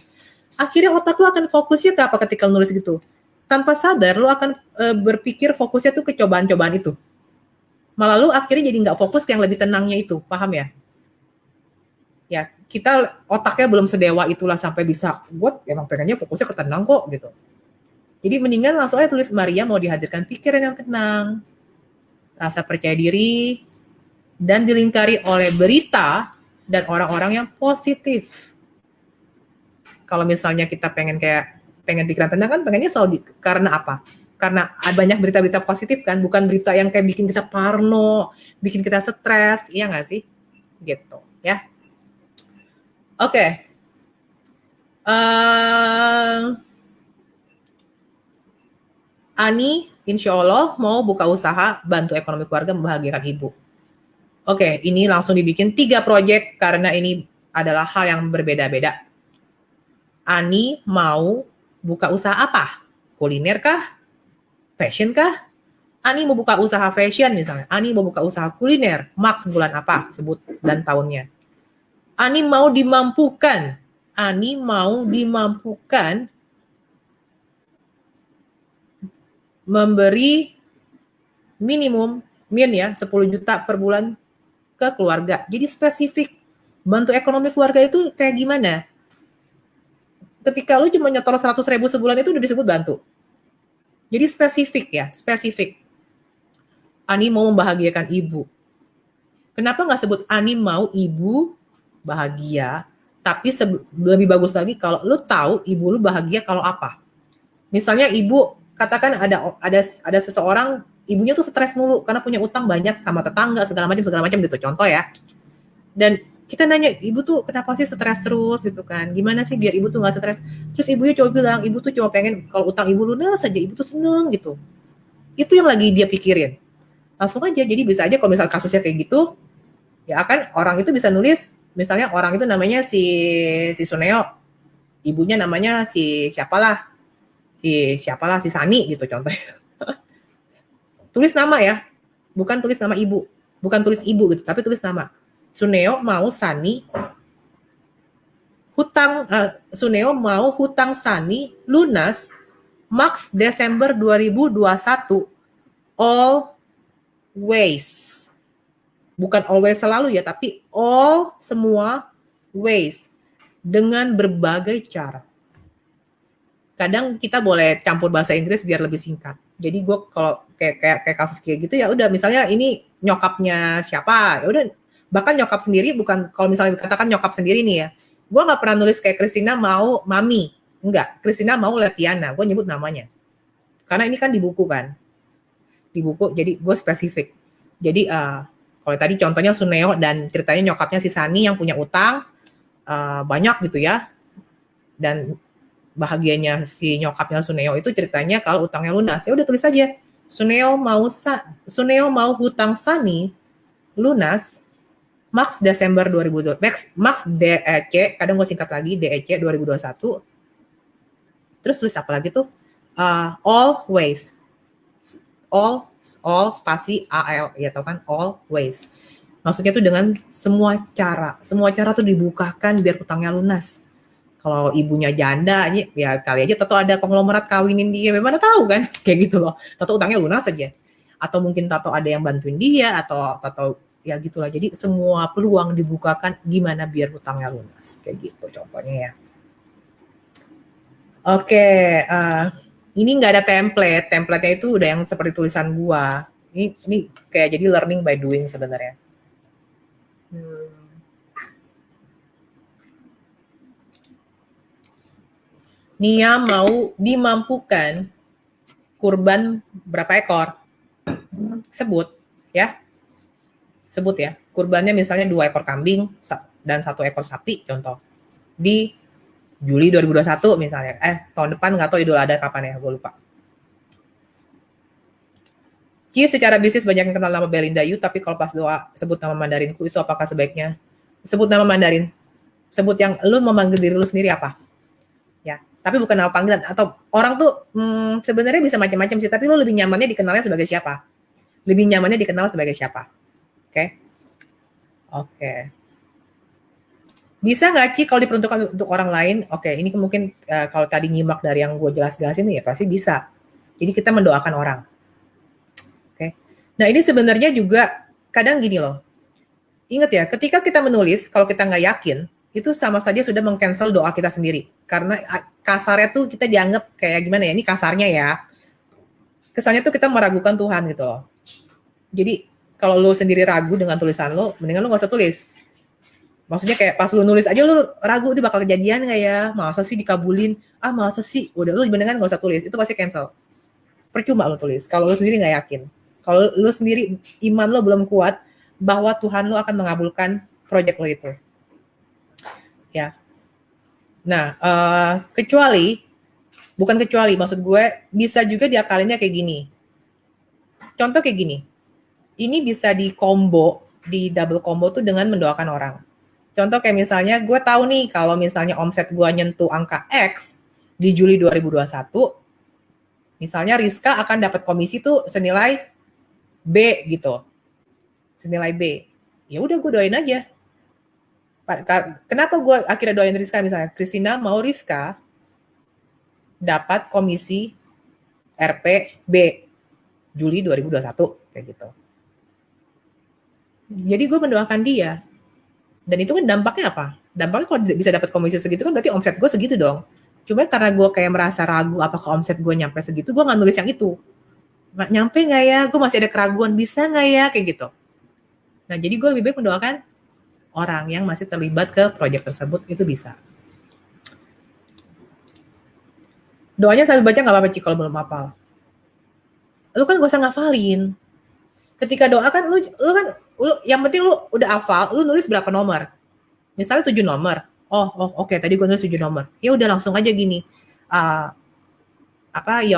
Akhirnya otak lu akan fokusnya ke apa ketika lu nulis gitu. Tanpa sadar, lu akan berpikir fokusnya tuh ke cobaan-cobaan itu. Malah lu akhirnya jadi nggak fokus ke yang lebih tenangnya itu. Paham ya? Ya, kita otaknya belum sedewa itulah sampai bisa, gue emang pengennya fokusnya ke tenang kok gitu. Jadi mendingan langsung aja tulis Maria mau dihadirkan pikiran yang tenang, rasa percaya diri, dan dilingkari oleh berita dan orang-orang yang positif. Kalau misalnya kita pengen pikiran tenang kan pengennya selalu karena apa? Karena banyak berita-berita positif kan, bukan berita yang kayak bikin kita parno, bikin kita stres, iya nggak sih? Gitu ya. Oke. Ani insya Allah mau buka usaha bantu ekonomi keluarga membahagiakan ibu. Oke, ini langsung dibikin 3 proyek karena ini adalah hal yang berbeda-beda. Ani mau buka usaha apa? Kuliner kah? Fashion kah? Ani mau buka usaha fashion misalnya. Ani mau buka usaha kuliner. Max bulan apa? Sebut dan tahunnya. Ani mau dimampukan. Ani mau dimampukan memberi minimum 10 juta per bulan ke keluarga. Jadi spesifik. Bantu ekonomi keluarga itu kayak gimana? Ketika lu cuma nyetor 100 ribu sebulan itu udah disebut bantu. Jadi spesifik ya, spesifik. Ani mau membahagiakan ibu. Kenapa nggak sebut Ani mau ibu bahagia, tapi lebih bagus lagi kalau lu tahu ibu lu bahagia kalau apa. Misalnya ibu, katakan ada seseorang, ibunya tuh stres mulu karena punya utang banyak sama tetangga, segala macam gitu, contoh ya. Dan kita nanya, ibu tuh kenapa sih stres terus gitu kan? Gimana sih biar ibu tuh nggak stres? Terus ibunya coba bilang, ibu tuh cuma pengen kalau utang ibu lunas saja, ibu tuh seneng gitu. Itu yang lagi dia pikirin. Langsung aja, jadi bisa aja kalau misal kasusnya kayak gitu, ya kan orang itu bisa nulis, misalnya orang itu namanya si Suneo, ibunya namanya si siapalah si Sani gitu contohnya. Tulis nama ya, bukan tulis nama ibu, bukan tulis ibu gitu, tapi tulis nama. Suneo mau Sani Suneo mau hutang Sani lunas Max Desember 2021 always. Bukan always selalu ya, tapi semua ways, dengan berbagai cara. Kadang kita boleh campur bahasa Inggris biar lebih singkat. Jadi gue kalau kayak kasus kayak gitu ya udah, misalnya ini nyokapnya siapa, ya udah, bahkan nyokap sendiri, bukan kalau misalnya dikatakan nyokap sendiri nih ya, gue nggak pernah nulis kayak Christina mau mami, enggak, Christina mau Letiana, gue nyebut namanya karena ini kan di buku kan, di buku, jadi gue spesifik. Jadi kalau tadi contohnya Suneo dan ceritanya nyokapnya si Sani yang punya utang banyak gitu ya, dan bahagianya si nyokapnya Suneo itu ceritanya kalau utangnya lunas, ya udah tulis aja Suneo mau hutang Sani lunas Max Desember 2020, Max DEC, kadang gue singkat lagi DEC 2021. Terus tulis apa lagi tuh? Always, all spasi AL, ya tau kan, always. Maksudnya tuh dengan semua cara tuh dibukakan biar hutangnya lunas. Kalau ibunya janda, ya kali aja Tato ada konglomerat kawinin dia, memang tahu kan, kayak gitu loh. Tato utangnya lunas aja. Atau mungkin Tato ada yang bantuin dia, atau Tato ya gitulah. Jadi semua peluang dibukakan gimana biar hutangnya lunas, kayak gitu contohnya ya. Oke, ini nggak ada template. Template-nya itu udah yang seperti tulisan gua. Ini kayak jadi learning by doing sebenarnya. Nia mau dimampukan kurban berapa ekor? Sebut ya. Kurbannya misalnya 2 ekor kambing dan 1 ekor sapi contoh. Di Juli 2021 misalnya. Tahun depan nggak tahu Idul Adha kapan ya, gue lupa. Ci, secara bisnis banyak yang kenal nama Belinda Yu, tapi kalau pas doa sebut nama Mandarinku, itu apakah sebaiknya sebut nama Mandarin? Sebut yang lu memanggil diri lu sendiri apa? Ya, tapi bukan nama panggilan. Atau orang tuh sebenarnya bisa macam-macam sih, tapi lu lebih nyamannya dikenalnya sebagai siapa? Lebih nyamannya dikenal sebagai siapa? Oke? Oke. Bisa nggak Ci kalau diperuntukkan untuk orang lain? Oke, ini mungkin kalau tadi nyimak dari yang gue jelas-jelasin ya pasti bisa. Jadi kita mendoakan orang. Oke. Nah ini sebenarnya juga kadang gini loh. Ingat ya, ketika kita menulis, kalau kita nggak yakin, itu sama saja sudah meng-cancel doa kita sendiri. Karena kasarnya tuh kita dianggap kayak gimana ya, ini kasarnya ya. Kesannya tuh kita meragukan Tuhan gitu loh. Jadi kalau lo sendiri ragu dengan tulisan lo, mendingan lo nggak usah tulis. Maksudnya kayak pas lu nulis aja lu ragu ini bakal kejadian nggak ya? Masa sih dikabulin? Masa sih? Udah lu mendingan nggak usah tulis, itu pasti cancel. Percuma lu tulis, kalau lu sendiri nggak yakin. Kalau lu sendiri iman lo belum kuat bahwa Tuhan lo akan mengabulkan proyek lo itu. Ya. Nah, maksud gue bisa juga diakalinnya kayak gini. Contoh kayak gini. Ini bisa di double combo tuh dengan mendoakan orang. Contoh kayak misalnya gue tahu nih kalau misalnya omset gue nyentuh angka X di Juli 2021, misalnya Rizka akan dapat komisi tuh senilai B gitu. Senilai B. Ya udah gue doain aja. Kenapa gue akhirnya doain Rizka misalnya? Christina mau Rizka dapat komisi RP B Juli 2021 kayak gitu. Jadi gue mendoakan dia. Dan itu kan dampaknya apa? Dampaknya kalau bisa dapat komisi segitu kan berarti omset gue segitu dong. Cuma karena gue kayak merasa ragu apakah omset gue nyampe segitu, gue nggak nulis yang itu. Nggak nyampe nggak ya? Gue masih ada keraguan, bisa nggak ya? Kayak gitu. Nah, jadi gue lebih baik mendoakan orang yang masih terlibat ke proyek tersebut, itu bisa. Doanya sambil baca nggak apa-apa, Ci, kalau belum hafal. Lu kan gak usah ngafalin. Ketika doa kan, lu yang penting lu udah hafal, lu nulis berapa nomor. Misalnya 7 nomor. Oke, tadi gue nulis 7 nomor. Ya udah langsung aja gini. Ya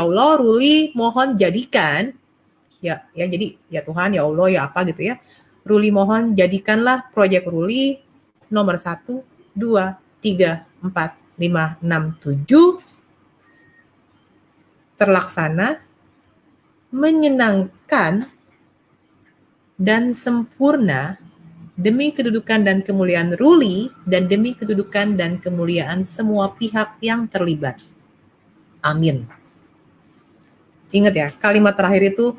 Allah, Ruli mohon jadikan ya jadi ya Tuhan, ya Allah, ya apa gitu ya. Ruli mohon jadikanlah proyek Ruli nomor 1, 2, 3, 4, 5, 6, 7 terlaksana, menyenangkan, dan sempurna demi kedudukan dan kemuliaan Ruli dan demi kedudukan dan kemuliaan semua pihak yang terlibat. Amin. Ingat ya, kalimat terakhir itu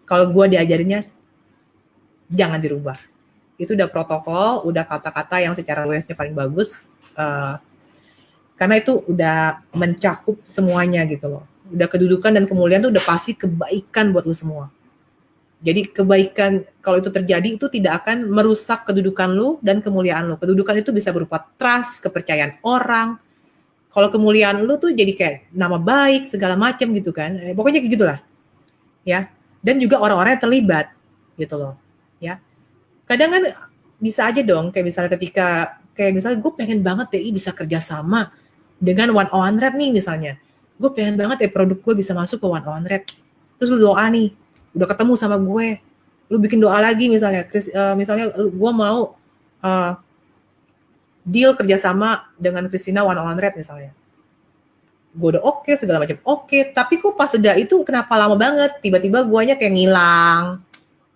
kalau gue diajarinnya jangan dirubah. Itu udah protokol, udah kata-kata yang secara webnya paling bagus, karena itu udah mencakup semuanya gitu loh. Udah kedudukan dan kemuliaan tuh udah pasti kebaikan buat lu semua. Jadi kebaikan kalau itu terjadi itu tidak akan merusak kedudukan lu dan kemuliaan lu. Kedudukan itu bisa berupa trust, kepercayaan orang. Kalau kemuliaan lu tuh jadi kayak nama baik segala macam gitu kan. Pokoknya kayak gitulah. Ya. Dan juga orang-orang yang terlibat gitu loh. Ya. Kadang kan bisa aja dong kayak misalnya gue pengen banget deh bisa kerjasama dengan 1-on-1 nih misalnya. Gue pengen banget produk gue bisa masuk ke 1-on-1. Terus lu doa nih, udah ketemu sama gue, lu bikin doa lagi misalnya, misalnya gue mau deal kerjasama dengan Christina 1-on-1 misalnya. Gue udah oke, segala macam oke, tapi kok pas udah itu kenapa lama banget, tiba-tiba guanya kayak ngilang,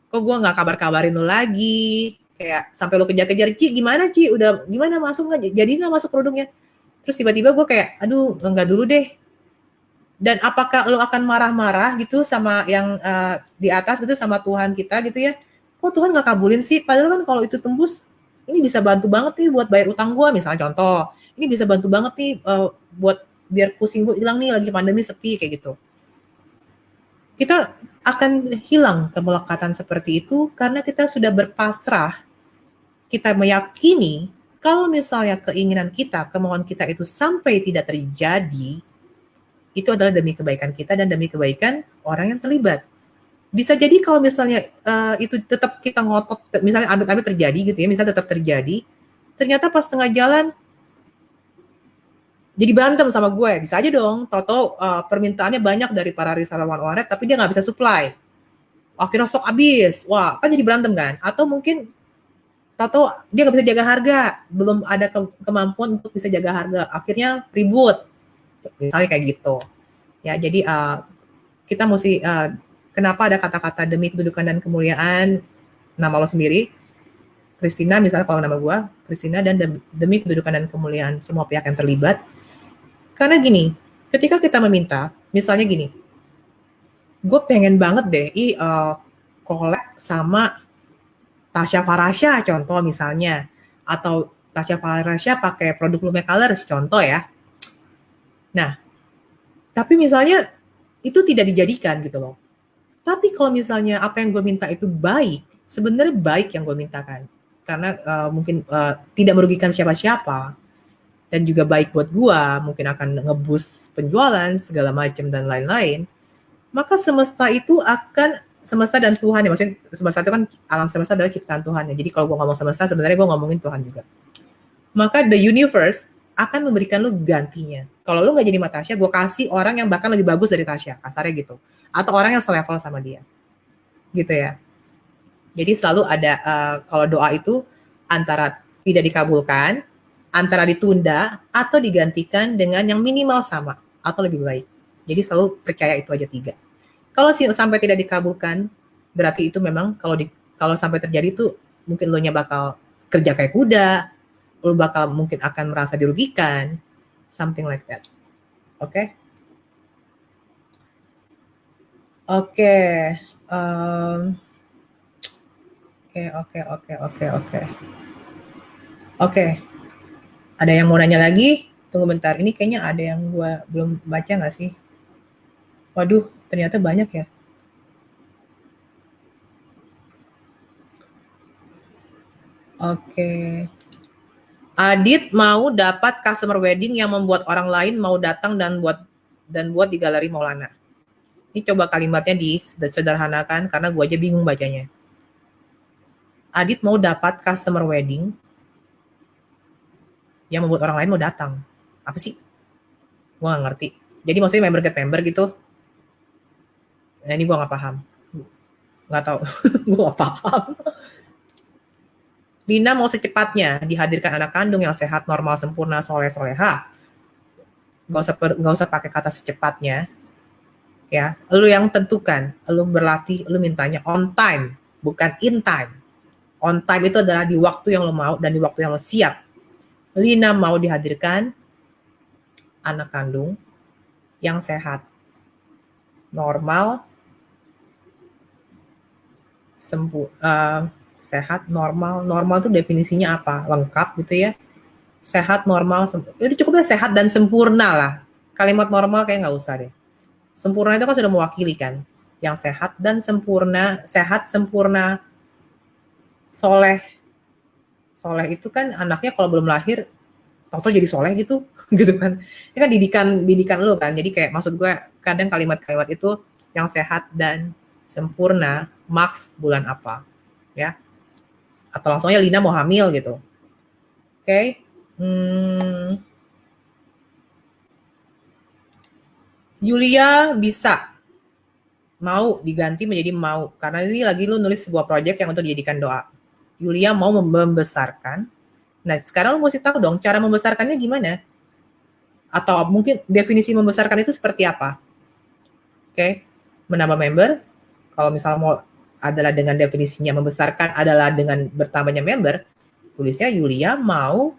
kok gue nggak kabar-kabarin lu lagi, kayak sampai lu kejar-kejar, Ci gimana Ci, udah gimana masuk nggak, jadi nggak masuk produknya, terus tiba-tiba gue kayak, aduh enggak dulu deh. Dan apakah lo akan marah-marah gitu sama yang di atas gitu, sama Tuhan kita gitu ya? Kok Tuhan nggak kabulin sih? Padahal kan kalau itu tembus, ini bisa bantu banget nih buat bayar utang gue misalnya contoh. Ini bisa bantu banget nih buat biar pusing gue hilang nih lagi pandemi sepi kayak gitu. Kita akan hilang kemelekatan seperti itu karena kita sudah berpasrah. Kita meyakini kalau misalnya keinginan kita, kemauan kita itu sampai tidak terjadi, itu adalah demi kebaikan kita dan demi kebaikan orang yang terlibat. Bisa jadi kalau misalnya itu tetap kita ngotot, misalnya amit-amit terjadi gitu ya, misalnya tetap terjadi, ternyata pas tengah jalan jadi berantem sama gue, bisa aja dong, tau-tau permintaannya banyak dari para reseller 1-on-1, tapi dia nggak bisa supply. Akhirnya stok habis, wah kan jadi berantem kan? Atau mungkin tau-tau dia nggak bisa jaga harga, belum ada kemampuan untuk bisa jaga harga, akhirnya ribut. Misalnya kayak gitu. Ya, jadi kita mesti kenapa ada kata-kata demi kedudukan dan kemuliaan nama lo sendiri, Christina misalnya kalau nama gue, Christina, dan demi kedudukan dan kemuliaan semua pihak yang terlibat. Karena gini, ketika kita meminta, misalnya gini, gue pengen banget deh collab sama Tasya Farasya contoh misalnya, atau Tasya Farasya pakai produk Lume Colors contoh ya. Nah, tapi misalnya itu tidak dijadikan gitu loh. Tapi kalau misalnya apa yang gue minta itu baik, sebenarnya baik yang gue mintakan. Karena mungkin tidak merugikan siapa-siapa, dan juga baik buat gue, mungkin akan ngeboost penjualan, segala macam, dan lain-lain, maka semesta dan Tuhan ya, maksudnya semesta itu kan alam semesta adalah ciptaan Tuhan ya. Jadi kalau gue ngomong semesta, sebenarnya gue ngomongin Tuhan juga. Maka the universe akan memberikan lu gantinya. Kalau lu nggak jadi sama Tasya, gue kasih orang yang bahkan lebih bagus dari Tasya, kasarnya gitu. Atau orang yang selevel sama dia. Gitu ya. Jadi selalu ada, kalau doa itu antara tidak dikabulkan, antara ditunda, atau digantikan dengan yang minimal sama, atau lebih baik. Jadi selalu percaya itu aja 3. Kalau sampai tidak dikabulkan, berarti itu memang kalau sampai terjadi itu mungkin lo nya bakal kerja kayak kuda, lo bakal mungkin akan merasa dirugikan, something like that. Oke? Oke. Oke. Ada yang mau nanya lagi? Tunggu bentar. Ini kayaknya ada yang gua belum baca nggak sih? Waduh, ternyata banyak ya. Oke. Adit mau dapat customer wedding yang membuat orang lain mau datang dan buat di Galeri Maulana. Ini coba kalimatnya disederhanakan karena gue aja bingung bacanya. Adit mau dapat customer wedding yang membuat orang lain mau datang. Apa sih? Gue gak ngerti. Jadi maksudnya member get member gitu. Nah ini gue gak paham. Gak tahu. Gue gak paham. Lina mau secepatnya dihadirkan anak kandung yang sehat, normal, sempurna, soleh, soleha. Gak usah pakai kata secepatnya. Ya, lu yang tentukan, lu berlatih, lu mintanya on time, bukan in time. On time itu adalah di waktu yang lo mau dan di waktu yang lo siap. Lina mau dihadirkan anak kandung yang sehat, normal, sehat, normal itu definisinya apa? Lengkap gitu ya. Sehat, normal, itu cukupnya sehat dan sempurna lah. Kalimat normal kayak nggak usah deh. Sempurna itu kan sudah mewakili kan. Yang sehat dan sempurna, sehat, sempurna, soleh. Soleh itu kan anaknya kalau belum lahir, tau-tau jadi soleh gitu, gitu kan. Ini kan didikan lu kan. Jadi kayak maksud gue kadang kalimat-kalimat itu yang sehat dan sempurna, max bulan apa, ya? Atau langsungnya Lina mau hamil gitu. Oke. Yulia bisa mau diganti menjadi mau, karena ini lagi lu nulis sebuah project yang untuk dijadikan doa. Yulia mau membesarkan. Nah, sekarang lu mesti tahu dong cara membesarkannya gimana? Atau mungkin definisi membesarkan itu seperti apa? Oke. Menambah member, kalau misalnya mau adalah dengan definisinya membesarkan adalah dengan bertambahnya member, tulisnya Yulia mau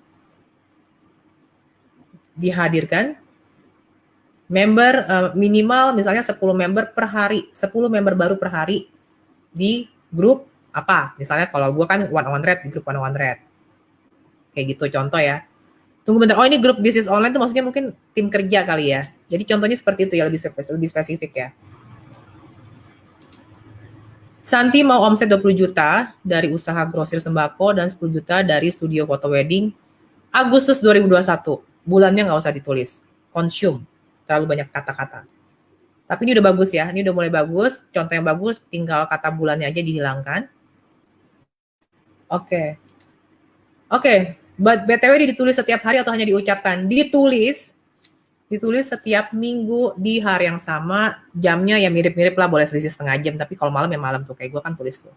dihadirkan member minimal misalnya 10 member per hari, 10 member baru per hari di grup apa? Misalnya kalau gue kan one red di grup one red. Kayak gitu contoh ya. Tunggu bentar. Oh, ini grup bisnis online tuh maksudnya mungkin tim kerja kali ya. Jadi contohnya seperti itu ya, lebih spesifik ya. Santi mau omset 20 juta dari usaha grosir sembako dan 10 juta dari studio foto wedding Agustus 2021. Bulannya nggak usah ditulis. Consume. Terlalu banyak kata-kata. Tapi ini udah bagus ya. Ini udah mulai bagus. Contoh yang bagus, tinggal kata bulannya aja dihilangkan. Oke. BTW ditulis setiap hari atau hanya diucapkan? Ditulis setiap minggu di hari yang sama, jamnya ya mirip-mirip lah, boleh selisih setengah jam, tapi kalau malam ya malam tuh, kayak gue kan tulis tuh.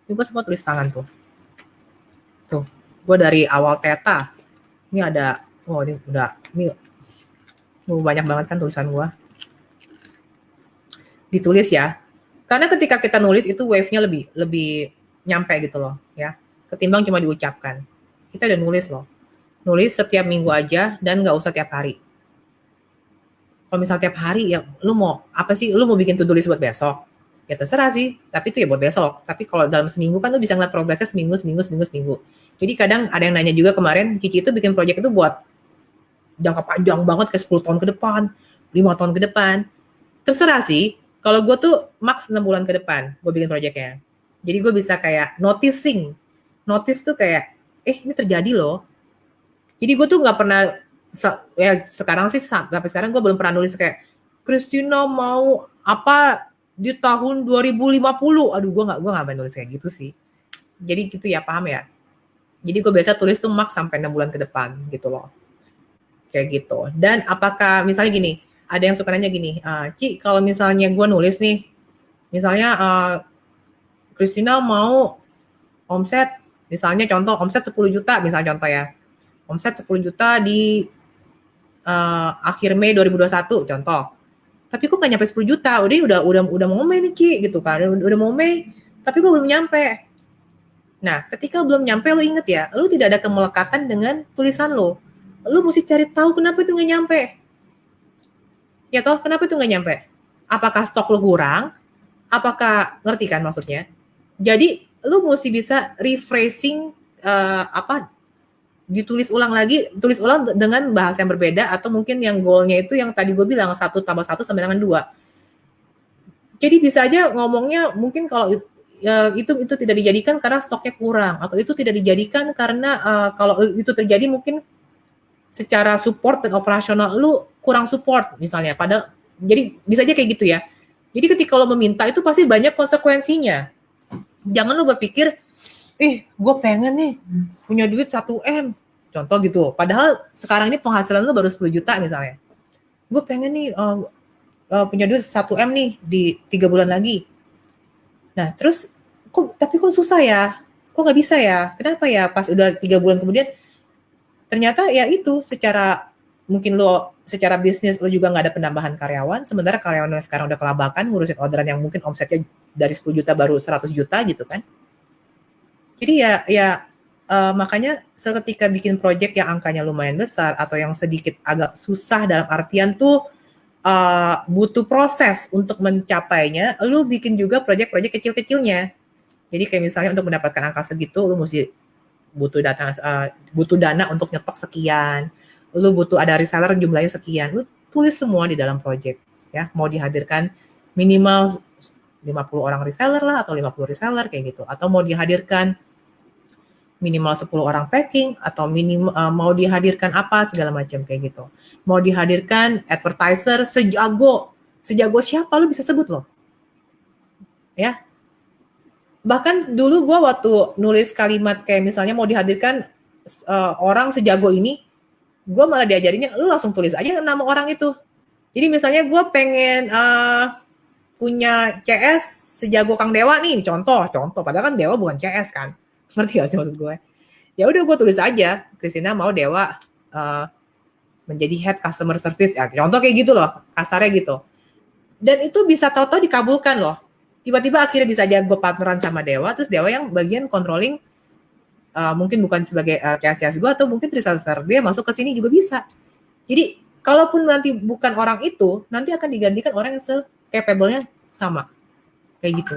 Ini gue semua tulis tangan tuh. Tuh, gue dari awal Theta. Ini ada, oh ini udah, ini Banyak banget kan tulisan gue. Ditulis ya. Karena ketika kita nulis itu wave-nya lebih nyampe gitu loh ya. Ketimbang cuma diucapkan. Kita udah nulis loh. Nulis setiap minggu aja dan nggak usah tiap hari. Kalau misal tiap hari ya lu mau apa sih? Lu mau bikin to-do list buat besok? Ya terserah sih, tapi itu ya buat besok. Tapi kalau dalam seminggu kan lu bisa ngeliat progresnya seminggu. Jadi kadang ada yang nanya juga kemarin, Cici itu bikin project itu buat jangka panjang banget ke 10 tahun ke depan, 5 tahun ke depan. Terserah sih, kalau gue tuh max 6 bulan ke depan gue bikin projectnya. Jadi gue bisa kayak notice tuh kayak, ini terjadi loh. Jadi gue tuh nggak pernah, ya sekarang sih sampai sekarang gue belum pernah nulis kayak Christina mau apa di tahun 2050. Aduh, gue nggak main nulis kayak gitu sih. Jadi gitu ya, paham ya. Jadi gue biasa tulis tuh max sampai 6 bulan ke depan gitu loh. Kayak gitu. Dan apakah misalnya gini, ada yang suka nanya gini, Ci, kalau misalnya gue nulis nih, misalnya Christina mau omset, misalnya contoh omset 10 juta, misalnya contoh ya, omset 10 juta di akhir Mei 2021 contoh. Tapi kok nggak nyampe 10 juta, udah mau Mei nih Ci gitu kan, udah mau Mei, tapi gue belum nyampe. Nah, ketika belum nyampe, lo inget ya, lo tidak ada kemelekatan dengan tulisan lo. Lo mesti cari tahu kenapa itu nggak nyampe. Ya toh, kenapa itu nggak nyampe? Apakah stok lo kurang? Apakah, ngerti kan maksudnya? Jadi, lo mesti bisa rephrasing, ditulis ulang lagi, tulis ulang dengan bahasa yang berbeda, atau mungkin yang goalnya itu yang tadi gue bilang, 1+1 sama dengan 2. Jadi bisa aja ngomongnya mungkin kalau ya, itu tidak dijadikan karena stoknya kurang, atau itu tidak dijadikan karena kalau itu terjadi mungkin secara support dan operasional lu kurang support misalnya. Padahal jadi bisa aja kayak gitu ya. Jadi ketika lo meminta itu pasti banyak konsekuensinya. Jangan lo berpikir, gue pengen nih punya duit 1M. Contoh gitu. Padahal sekarang ini penghasilan lo baru 10 juta misalnya. Gue pengen nih punya duit 1M nih di 3 bulan lagi. Nah, terus tapi kok susah ya? Kok nggak bisa ya? Kenapa ya? Pas udah 3 bulan kemudian, ternyata ya itu secara mungkin lo secara bisnis lo juga nggak ada penambahan karyawan, sementara karyawan yang sekarang udah kelabakan ngurusin orderan yang mungkin omsetnya dari 10 juta baru 100 juta gitu kan. Jadi makanya seketika bikin project yang angkanya lumayan besar atau yang sedikit agak susah dalam artian tuh butuh proses untuk mencapainya, lu bikin juga project-project kecil-kecilnya. Jadi kayak misalnya untuk mendapatkan angka segitu, lu mesti butuh dana untuk nyetok sekian, lu butuh ada reseller jumlahnya sekian, lu tulis semua di dalam project ya. Mau dihadirkan minimal 50 orang reseller lah atau 50 reseller kayak gitu, atau mau dihadirkan minimal 10 orang packing, atau mau dihadirkan apa segala macam kayak gitu. Mau dihadirkan advertiser sejago siapa lu bisa sebut loh. Ya. Bahkan dulu gue waktu nulis kalimat kayak misalnya mau dihadirkan orang sejago ini, gue malah diajarinnya lu langsung tulis aja nama orang itu. Jadi misalnya gue pengen punya CS sejago Kang Dewa nih, contoh. Padahal kan Dewa bukan CS kan. Ngerti gak sih maksud gue? Ya udah gue tulis aja, Christina mau Dewa menjadi head customer service ya. Contoh kayak gitu loh, kasarnya gitu. Dan itu bisa tahu-tahu dikabulkan loh. Tiba-tiba akhirnya bisa aja gue partneran sama Dewa, terus Dewa yang bagian controlling mungkin bukan sebagai CS gue, atau mungkin reseller dia masuk ke sini juga bisa. Jadi kalaupun nanti bukan orang itu, nanti akan digantikan orang yang se-capable-nya sama. Kayak gitu.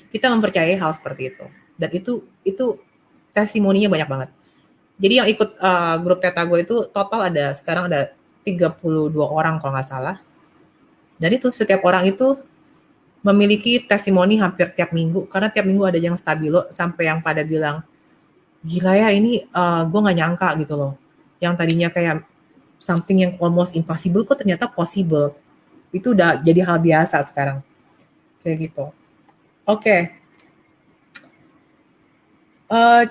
Kita mempercayai hal seperti itu. Dan itu testimoninya banyak banget. Jadi yang ikut grup Teta gue itu total sekarang ada 32 orang kalau nggak salah. Dan itu setiap orang itu memiliki testimoni hampir tiap minggu, karena tiap minggu ada yang stabilo sampai yang pada bilang, gila ya ini gue nggak nyangka gitu loh. Yang tadinya kayak something yang almost impossible kok ternyata possible. Itu udah jadi hal biasa sekarang. Kayak gitu. Oke.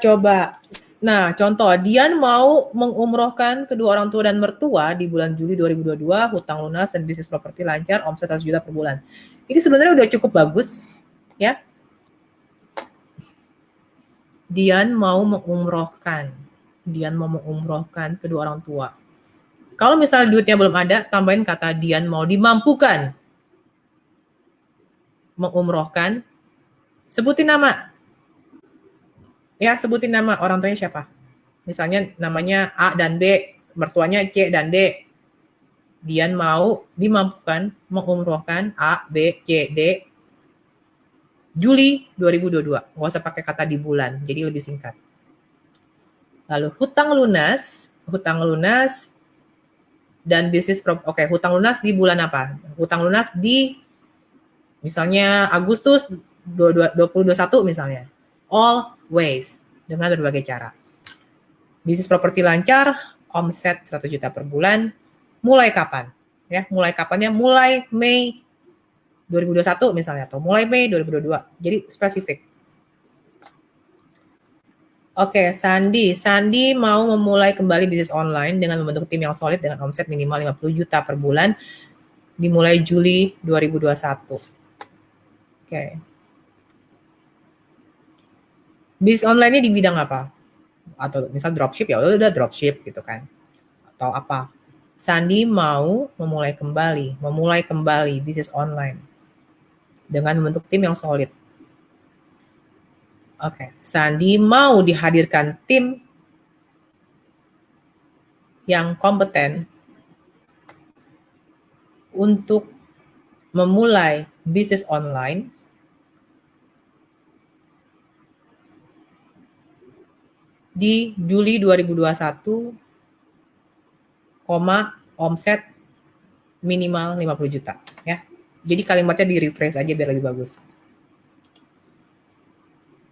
Coba. Nah, contoh, Dian mau mengumrohkan kedua orang tua dan mertua di bulan Juli 2022, hutang lunas dan bisnis properti lancar, omset 100 juta per bulan. Ini sebenarnya udah cukup bagus, ya. Dian mau mengumrohkan kedua orang tua. Kalau misalnya duitnya belum ada, tambahin kata Dian mau dimampukan mengumrohkan, sebutin nama. Ya, sebutin nama orang tuanya siapa. Misalnya namanya A dan B, mertuanya C dan D. Dian mau dimampukan mengumrohkan A, B, C, D Juli 2022. Nggak usah pakai kata di bulan, jadi lebih singkat. Lalu hutang lunas dan bisnis oke, hutang lunas di bulan apa? Hutang lunas di misalnya Agustus 2021 misalnya. Always dengan berbagai cara. Bisnis properti lancar, omset 100 juta per bulan. Mulai kapan? Ya, mulai kapannya? Mulai Mei 2021 misalnya atau mulai Mei 2022. Jadi spesifik. Oke, Sandi mau memulai kembali bisnis online dengan membentuk tim yang solid dengan omset minimal 50 juta per bulan dimulai Juli 2021. Oke. Bisnis online ini di bidang apa? Atau misal dropship, ya udah dropship gitu kan. Atau apa? Sandi mau memulai kembali bisnis online dengan membentuk tim yang solid. Oke, Sandi mau dihadirkan tim yang kompeten untuk memulai bisnis online di Juli 2021, omset minimal 50 juta ya. Jadi kalimatnya di refresh aja biar lebih bagus.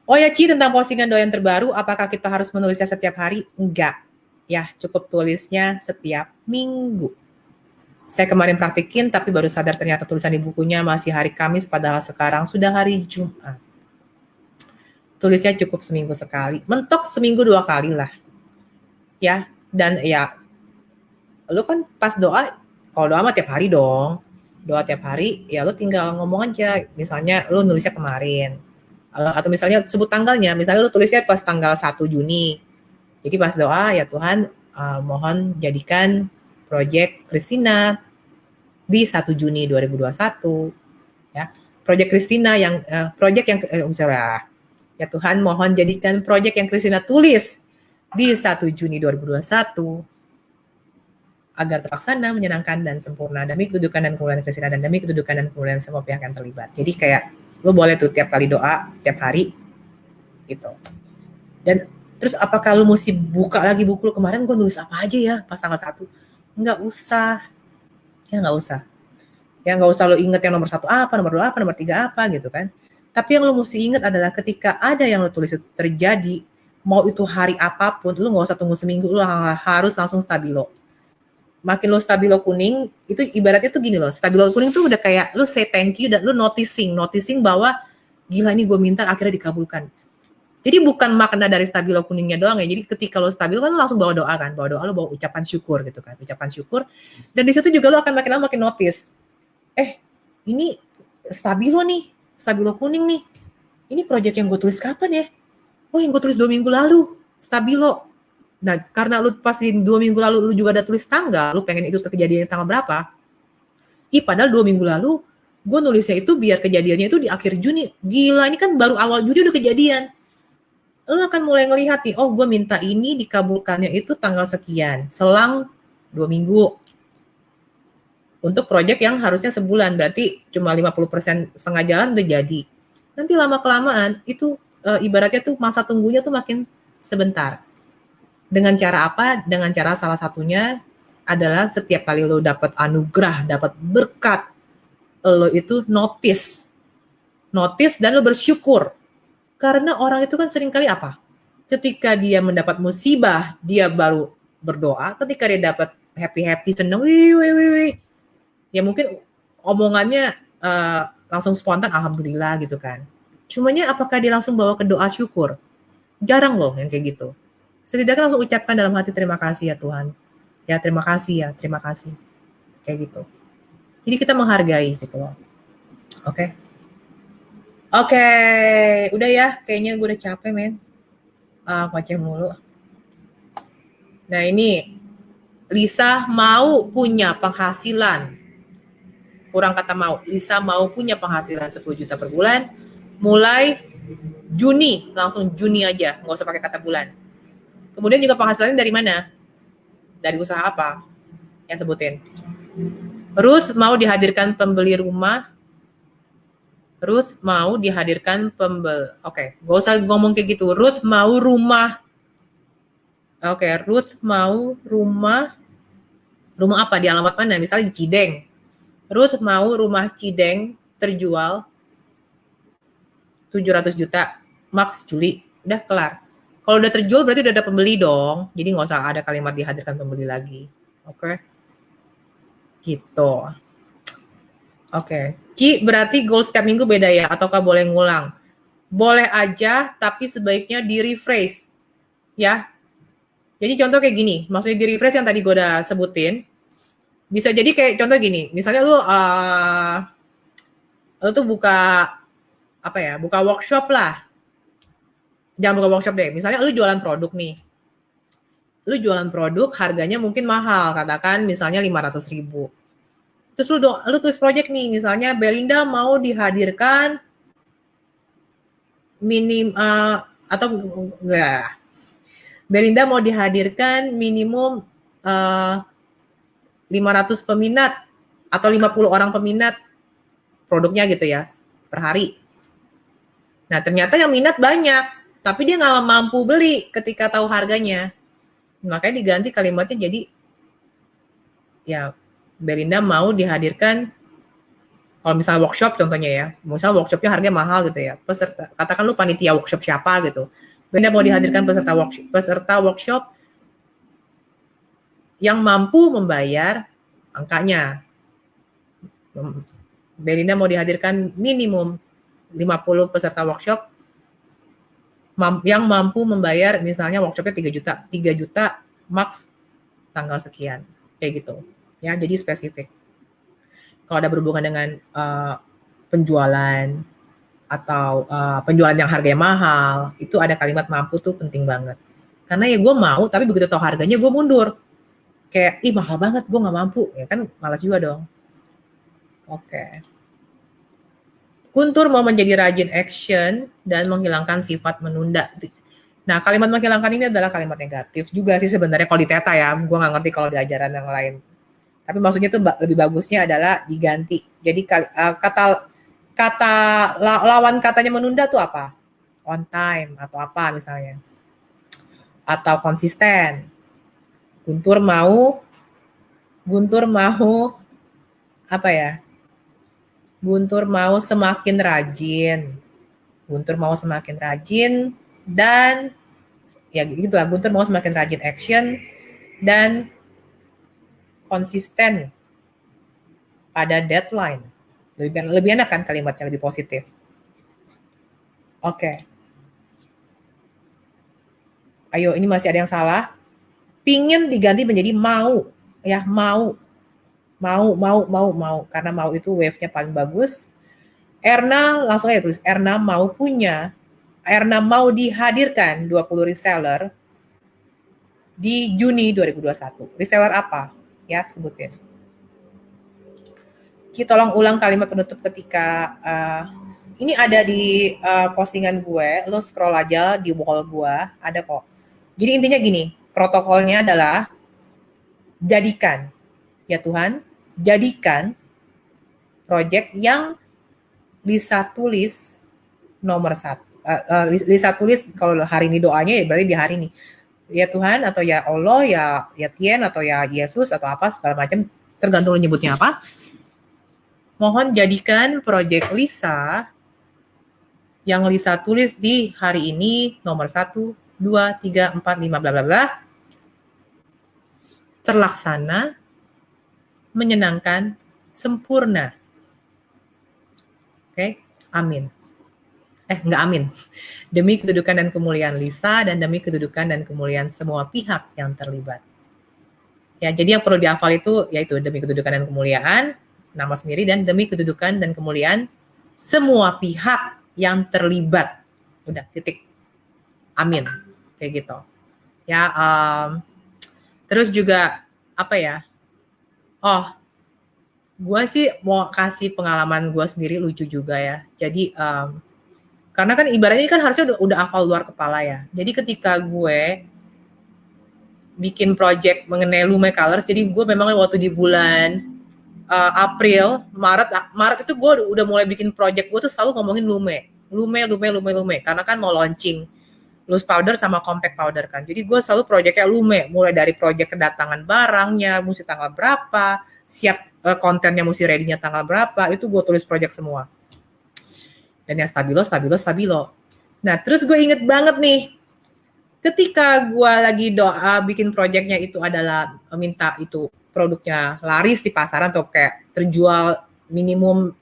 Oh ya Ci, tentang postingan doyan terbaru, apakah kita harus menulisnya setiap hari? Enggak. Ya, cukup tulisnya setiap minggu. Saya kemarin praktikin, tapi baru sadar ternyata tulisan di bukunya masih hari Kamis, padahal sekarang sudah hari Jumat. Tulisnya cukup seminggu sekali. Mentok seminggu 2 kali lah. Ya, dan ya, lu kan pas doa, kalau doa mah tiap hari dong. Doa tiap hari, ya lu tinggal ngomong aja. Misalnya lu nulisnya kemarin. Atau misalnya sebut tanggalnya, misalnya lu tulisnya pas tanggal 1 Juni. Jadi pas doa, ya Tuhan, mohon jadikan proyek Christina di 1 Juni 2021 ya. Proyek Christina yang proyek yang misalnya ya Tuhan mohon jadikan proyek yang Christina tulis di 1 Juni 2021 agar terlaksana, menyenangkan dan sempurna demi kedudukan dan kemuliaan Christina dan demi kedudukan dan kemuliaan semua pihak yang terlibat. Jadi kayak lo boleh tuh tiap kali doa, tiap hari gitu. Dan terus apakah lo mesti buka lagi buku lo kemarin gue nulis apa aja ya pas tanggal 1? Nggak usah. Ya nggak usah. Ya nggak usah lo inget yang nomor 1 apa, nomor 2 apa, nomor 3 apa gitu kan. Tapi yang lo mesti inget adalah ketika ada yang lo tulis itu terjadi, mau itu hari apapun, lo nggak usah tunggu seminggu, lo harus langsung stabilo. Makin lo stabilo kuning, itu ibaratnya tuh gini loh, stabilo kuning tuh udah kayak lo say thank you dan lo noticing bahwa gila ini gue minta akhirnya dikabulkan. Jadi bukan makna dari stabilo kuningnya doang ya. Jadi ketika lo stabil kan lo langsung bawa doa kan, bawa doa lo bawa ucapan syukur gitu kan, ucapan syukur. Dan di situ juga lo akan makin lama makin notice. Ini stabilo kuning nih. Ini proyek yang gue tulis kapan ya? Oh yang gue tulis 2 minggu lalu, stabilo. Nah karena lu pas di 2 minggu lalu lu juga ada tulis tanggal, lu pengen itu kejadian tanggal berapa? Padahal 2 minggu lalu gue nulisnya itu biar kejadiannya itu di akhir Juni. Gila ini kan baru awal Juni udah kejadian. Lu akan mulai ngelihat nih, oh gue minta ini dikabulkannya itu tanggal sekian, selang 2 minggu. Untuk proyek yang harusnya sebulan, berarti cuma 50% setengah jalan udah jadi. Nanti lama-kelamaan itu ibaratnya tuh masa tunggunya tuh makin sebentar. Dengan cara apa? Dengan cara salah satunya adalah setiap kali lo dapat anugerah, dapat berkat, lo itu notice dan lo bersyukur. Karena orang itu kan seringkali apa? Ketika dia mendapat musibah, dia baru berdoa. Ketika dia dapat happy, seneng, wih. Ya mungkin omongannya langsung spontan, alhamdulillah gitu kan. Cumanya apakah dia langsung bawa ke doa syukur? Jarang loh yang kayak gitu. Setidaknya langsung ucapkan dalam hati terima kasih ya Tuhan. Ya terima kasih ya, terima kasih. Kayak gitu. Jadi kita menghargai gitu loh. Oke. Oke, udah ya. Kayaknya gue udah capek men. Ngoceh mulu. Nah ini Lisa mau punya penghasilan. Kurang kata mau. Lisa mau punya penghasilan 10 juta per bulan. Mulai Juni, langsung Juni aja. Nggak usah pakai kata bulan. Kemudian juga penghasilannya dari mana? Dari usaha apa? Yang sebutin. Ruth mau dihadirkan pembeli rumah. Ruth mau dihadirkan pembeli. Oke, gak usah ngomong kayak gitu. Ruth mau rumah. Oke, Ruth mau rumah. Rumah apa? Di alamat mana? Misalnya di Cideng. Ruth mau rumah Cideng terjual 700 juta. Max Juli. Udah kelar. Kalau udah terjual berarti udah ada pembeli dong. Jadi nggak usah ada kalimat dihadirkan pembeli lagi. Oke. Gitu. Oke. Ci, berarti goal setiap minggu beda ya? Ataukah boleh ngulang? Boleh aja, tapi sebaiknya di-rephrase. Ya. Jadi contoh kayak gini. Maksudnya di-rephrase yang tadi gue udah sebutin. Bisa jadi kayak contoh gini. Misalnya lu tuh buka apa ya? Buka workshop lah. Jangan buka workshop deh. Misalnya lu jualan produk nih. Lu jualan produk harganya mungkin mahal. Katakan misalnya 500.000. Terus lu tulis project nih. Misalnya Belinda mau dihadirkan atau enggak. Belinda mau dihadirkan minimum 500 peminat atau 50 orang peminat produknya gitu ya per hari. Nah ternyata yang minat banyak, tapi dia nggak mampu beli ketika tahu harganya. Makanya diganti kalimatnya jadi ya Belinda mau dihadirkan, kalau misalnya workshop contohnya ya, misalnya workshopnya harganya mahal gitu ya, peserta, katakan lu panitia workshop siapa gitu, Belinda mau dihadirkan peserta workshop yang mampu membayar angkanya. Belinda mau dihadirkan minimum 50 peserta workshop yang mampu membayar misalnya workshopnya 3 juta. 3 juta max tanggal sekian. Kayak gitu. Ya, jadi spesifik. Kalau ada berhubungan dengan penjualan atau penjualan yang harganya mahal, itu ada kalimat mampu tuh penting banget. Karena ya gue mau, tapi begitu tahu harganya gue mundur. Kayak, ih mahal banget, gue gak mampu. Ya kan malas juga dong. Oke. Guntur mau menjadi rajin action dan menghilangkan sifat menunda. Nah, kalimat menghilangkan ini adalah kalimat negatif juga sih sebenarnya kalau di Theta ya. Gue nggak ngerti kalau di ajaran yang lain. Tapi maksudnya tuh lebih bagusnya adalah diganti. Jadi kata lawan katanya menunda tuh apa? On time atau apa misalnya. Atau konsisten. Guntur mau apa ya? Guntur mau semakin rajin. Guntur mau semakin rajin dan ya gitulah, Guntur mau semakin rajin action dan konsisten pada deadline. Lebih enak kan kalimatnya, lebih positif. Oke. Ayo, ini masih ada yang salah. Pingin diganti menjadi mau. Ya, mau. Mau. Karena mau itu wave-nya paling bagus. Erna, langsung aja tulis. Erna mau dihadirkan 20 reseller di Juni 2021. Reseller apa? Ya, sebutin. Ki, tolong ulang kalimat penutup ketika ini ada di postingan gue, lo scroll aja di wall gue, ada kok. Jadi intinya gini, protokolnya adalah jadikan, ya Tuhan, jadikan project yang Lisa tulis nomor 1. Lisa tulis kalau hari ini doanya ya berarti di hari ini. Ya Tuhan atau ya Allah, ya Tien atau ya Yesus atau apa segala macam, tergantung lo nyebutnya apa. Mohon jadikan project Lisa yang Lisa tulis di hari ini nomor 1, 2, 3, 4, 5 bla bla bla terlaksana, menyenangkan, sempurna. Oke, amin. Enggak amin. Demi kedudukan dan kemuliaan Lisa dan demi kedudukan dan kemuliaan semua pihak yang terlibat. Ya, jadi yang perlu dihafal itu yaitu demi kedudukan dan kemuliaan nama sendiri dan demi kedudukan dan kemuliaan semua pihak yang terlibat. Udah, titik. Amin. Kayak gitu. Ya, terus juga apa ya? Oh, gue sih mau kasih pengalaman gue sendiri lucu juga ya. Jadi karena kan ibaratnya kan harusnya udah hafal luar kepala ya. Jadi ketika gue bikin project mengenai Lume Colors, jadi gue memang waktu di bulan April, Maret itu gue udah mulai bikin project gue tuh selalu ngomongin Lume, karena kan mau launching loose powder sama compact powder kan. Jadi gue selalu projectnya Lume, mulai dari project kedatangan barangnya, mesti tanggal berapa, siap kontennya mesti ready-nya tanggal berapa, itu gue tulis project semua. Dan yang stabilo. Nah, terus gue inget banget nih, ketika gue lagi doa bikin projectnya itu adalah minta itu produknya laris di pasaran atau kayak terjual minimum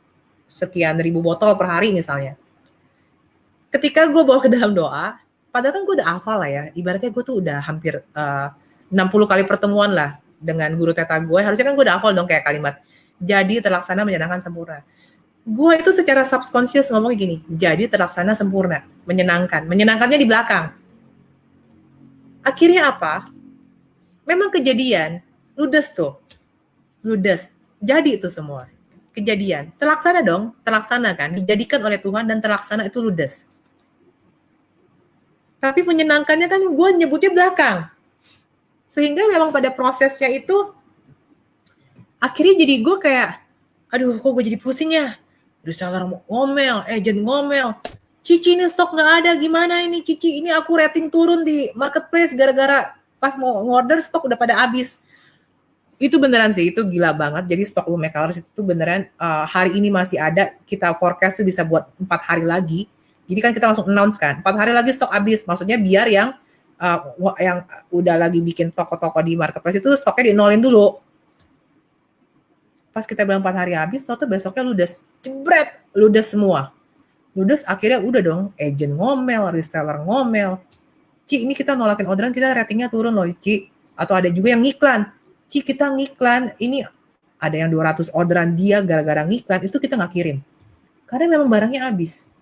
sekian ribu botol per hari misalnya. Ketika gue bawa ke dalam doa, padahal kan gue udah hafal lah ya, ibaratnya gue tuh udah hampir 60 kali pertemuan lah dengan guru teta gue, harusnya kan gue udah hafal dong kayak kalimat, jadi terlaksana menyenangkan sempurna. Gue itu secara subconscious ngomongnya gini, jadi terlaksana sempurna, menyenangkan. Menyenangkannya di belakang. Akhirnya apa? Memang kejadian, ludes tuh. Ludes. Jadi itu semua. Kejadian. Terlaksana dong, terlaksana kan. Dijadikan oleh Tuhan dan terlaksana itu ludes. Tapi menyenangkannya kan gue nyebutnya belakang. Sehingga memang pada prosesnya itu, akhirnya jadi gue kayak, aduh kok gue jadi pusing ya. Reseller ngomel, agent ngomel. Cici ini stok nggak ada, gimana ini Cici? Ini aku rating turun di marketplace gara-gara pas mau ngorder stok udah pada habis. Itu beneran sih, itu gila banget. Jadi stok Lume Colors itu beneran hari ini masih ada, kita forecast tuh bisa buat 4 hari lagi. Jadi kan kita langsung announce kan, 4 hari lagi stok habis. Maksudnya biar yang udah lagi bikin toko-toko di marketplace itu stoknya dinolin dulu. Pas kita bilang 4 hari habis, tau tuh besoknya ludes. Jebret, ludes semua. Ludes akhirnya udah dong, agent ngomel, reseller ngomel. Ci, ini kita nolakin orderan, kita ratingnya turun loh, Ci. Atau ada juga yang ngiklan. Ci, kita ngiklan, ini ada yang 200 orderan dia gara-gara ngiklan, itu kita nggak kirim. Karena memang barangnya habis.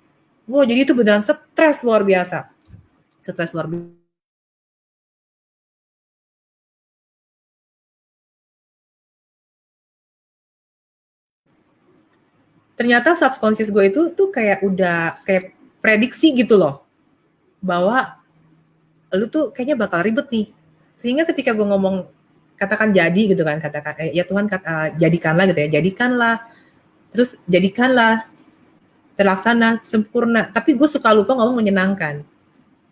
Wow, jadi itu beneran stres luar biasa. Stres luar biasa. Ternyata subconscious gue itu tuh kayak udah kayak prediksi gitu loh. Bahwa lu tuh kayaknya bakal ribet nih. Sehingga ketika gue ngomong katakan jadi gitu kan, katakan ya Tuhan jadikanlah gitu ya, jadikanlah. Terus jadikanlah terlaksana sempurna. Tapi gue suka lupa ngomong menyenangkan.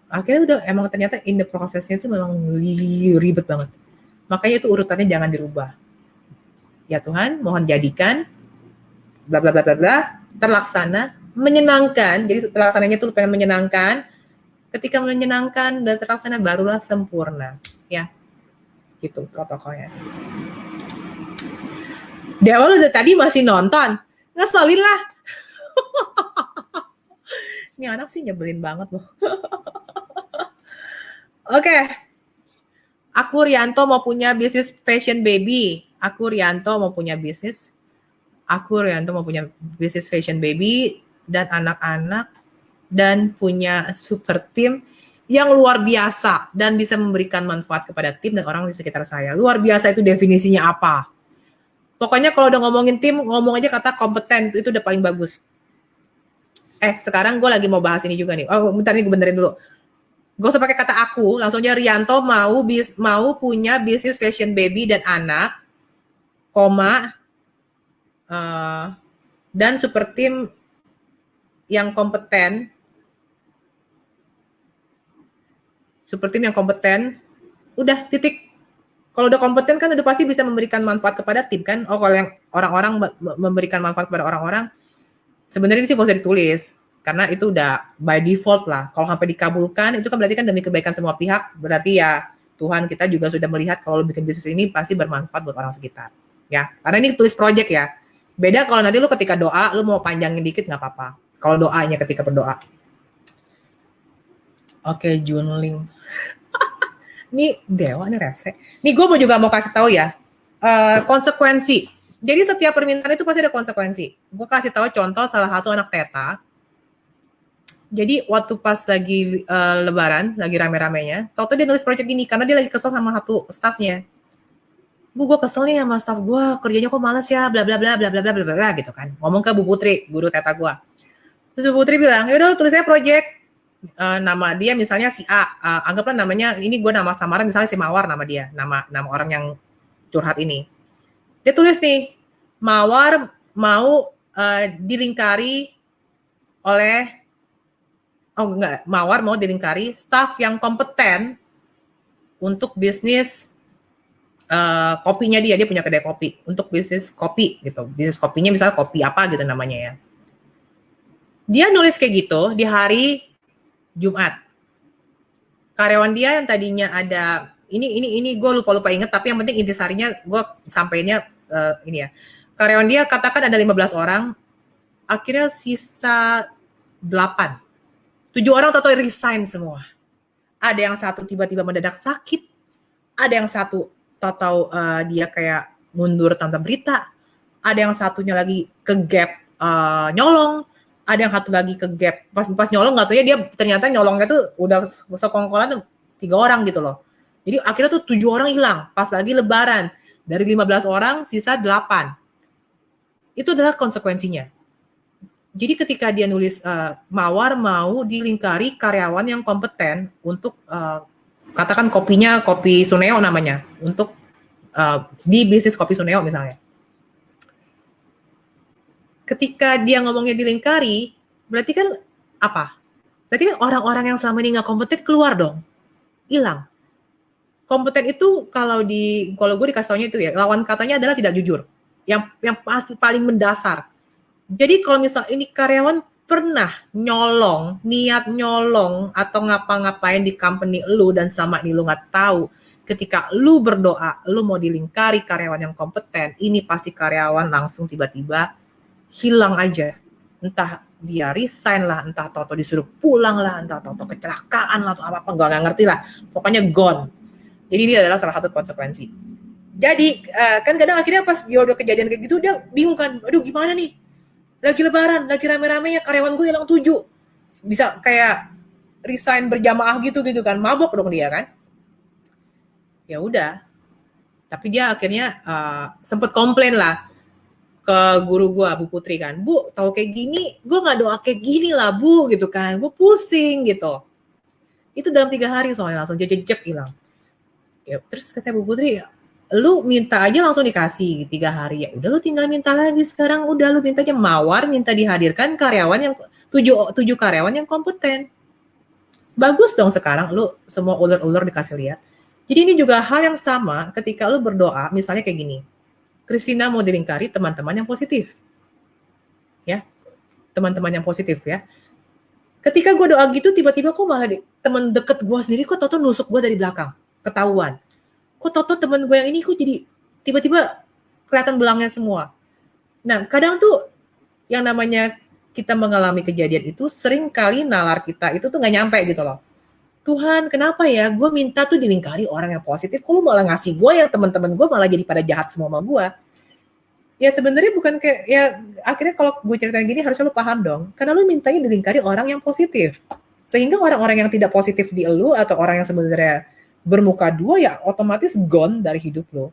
Akhirnya udah emang ternyata in the prosesnya itu memang ribet banget. Makanya itu urutannya jangan dirubah. Ya Tuhan, mohon jadikan bla bla bla bla bla terlaksana menyenangkan. Jadi terlaksananya itu pengen menyenangkan. Ketika menyenangkan dan terlaksana barulah sempurna. Ya, gitu protokolnya. Di awal udah tadi masih nonton, ngeselin lah. Ini anak sih nyebelin banget loh. Oke. Aku Rianto mau punya bisnis fashion baby. Aku Rianto mau punya bisnis fashion baby dan anak-anak dan punya super tim yang luar biasa dan bisa memberikan manfaat kepada tim dan orang di sekitar saya. Luar biasa itu definisinya apa? Pokoknya kalau udah ngomongin tim, ngomong aja kata kompeten, itu udah paling bagus. Sekarang gue lagi mau bahas ini juga nih. Oh, bentar nih gue benerin dulu. Gue usah pakai kata aku, langsung aja Rianto mau punya bisnis fashion baby dan anak, koma, dan super tim yang kompeten, udah titik. Kalau udah kompeten kan udah pasti bisa memberikan manfaat kepada tim kan. Oh, kalau yang orang-orang memberikan manfaat kepada orang-orang, sebenarnya sih gak usah ditulis. Karena itu udah by default lah. Kalau sampai dikabulkan, itu kan berarti kan demi kebaikan semua pihak. Berarti ya Tuhan kita juga sudah melihat kalau lu bikin bisnis ini pasti bermanfaat buat orang sekitar. Ya, karena ini tulis project ya. Beda kalau nanti lu ketika doa, lu mau panjangin dikit nggak apa-apa. Kalau doanya ketika berdoa. Oke, Junling. Ini dewa nih rese. Nih gue mau kasih tahu ya. Konsekuensi. Jadi setiap permintaan itu pasti ada konsekuensi. Gue kasih tahu contoh salah satu anak teta. Jadi waktu pas lagi lebaran, lagi rame-ramenya, tau dia nulis project ini karena dia lagi kesel sama satu staffnya. Bu, gue kesel nih sama staff gue, kerjanya kok males ya, bla bla bla bla bla bla bla bla gitu kan. Ngomong ke Bu Putri, guru teta gue. Terus Bu Putri bilang, yaudah tulis aja project. Nama dia misalnya si A, anggaplah namanya, ini gue nama samaran misalnya si Mawar nama dia, nama orang yang curhat ini. Dia tulis nih, Mawar mau dilingkari oleh, Mawar mau dilingkari staff yang kompeten untuk bisnis kopinya dia punya kedai kopi, untuk bisnis kopi gitu, bisnis kopinya misalnya kopi apa gitu namanya ya. Dia nulis kayak gitu di hari Jumat. Karyawan dia yang tadinya ada, ini gue lupa inget, tapi yang penting intisarinya gue sampainya ini ya. Karyawan dia katakan ada 15 orang, akhirnya sisa 8. 7 orang tahu resign semua. Ada yang satu tiba-tiba mendadak sakit, ada yang satu tahu dia kayak mundur tanpa berita, ada yang satunya lagi ke gap nyolong, ada yang satu lagi ke gap pas nyolong nggak tahu ya dia ternyata nyolongnya tuh udah sekongkolan 3 orang gitu loh. Jadi akhirnya tuh 7 orang hilang pas lagi lebaran, dari 15 orang sisa 8. Itu adalah konsekuensinya. Jadi ketika dia nulis Mawar mau dilingkari karyawan yang kompeten untuk katakan kopinya kopi Suneo namanya, untuk di bisnis kopi Suneo misalnya. Ketika dia ngomongnya dilingkari, berarti kan apa? Berarti kan orang-orang yang selama ini nggak kompeten keluar dong, hilang. Kompeten itu kalau gue dikasih taunya itu ya, lawan katanya adalah tidak jujur. Yang pasti paling mendasar. Jadi kalau misalnya ini karyawan pernah niat nyolong atau ngapa-ngapain di company lu dan selama ini lu nggak tahu, ketika lu berdoa, lu mau dilingkari karyawan yang kompeten, ini pasti karyawan langsung tiba-tiba hilang aja. Entah dia resign lah, entah toto disuruh pulang lah, entah toto kecelakaan lah, atau apa-apa, nggak ngerti lah. Pokoknya gone. Jadi ini adalah salah satu konsekuensi. Jadi kan kadang akhirnya pas dia udah kejadian kayak gitu, dia bingung kan, aduh gimana nih? Lagi lebaran, lagi rame-ramenya, karyawan gue hilang 7. Bisa kayak resign berjamaah gitu kan, mabok dong dia kan. Ya udah, tapi dia akhirnya sempet komplain lah ke guru gue, Bu Putri kan, Bu tahu kayak gini, gue nggak doa kayak gini lah Bu gitu kan, gue pusing gitu. Itu dalam 3 hari soalnya langsung jejek hilang. Ya, terus kata Bu Putri, lu minta aja langsung dikasih 3 hari, ya udah lu tinggal minta lagi sekarang, udah lu minta aja Mawar minta dihadirkan karyawan yang 7 karyawan yang kompeten. Bagus dong sekarang lu semua ulur-ulur dikasih lihat. Jadi ini juga hal yang sama ketika lu berdoa, misalnya kayak gini, Christina mau dilingkari teman-teman yang positif. Ya, teman-teman yang positif ya. Ketika gue doa gitu, tiba-tiba kok malah teman deket gue sendiri kok toto nusuk gue dari belakang, ketahuan. Kok toto teman gue yang ini kok jadi tiba-tiba kelihatan belangnya semua. Nah, kadang tuh yang namanya kita mengalami kejadian itu sering kali nalar kita itu tuh nggak nyampe gitu loh. Tuhan, kenapa ya gue minta tuh dilingkari orang yang positif, kok lu malah ngasih gue yang teman-teman gue malah jadi pada jahat semua sama gue. Ya sebenarnya bukan kayak, ya akhirnya kalau gue ceritain gini harusnya lu paham dong, karena lu mintanya dilingkari orang yang positif. Sehingga orang-orang yang tidak positif di lu atau orang yang sebenarnya bermuka dua ya otomatis gone dari hidup lo.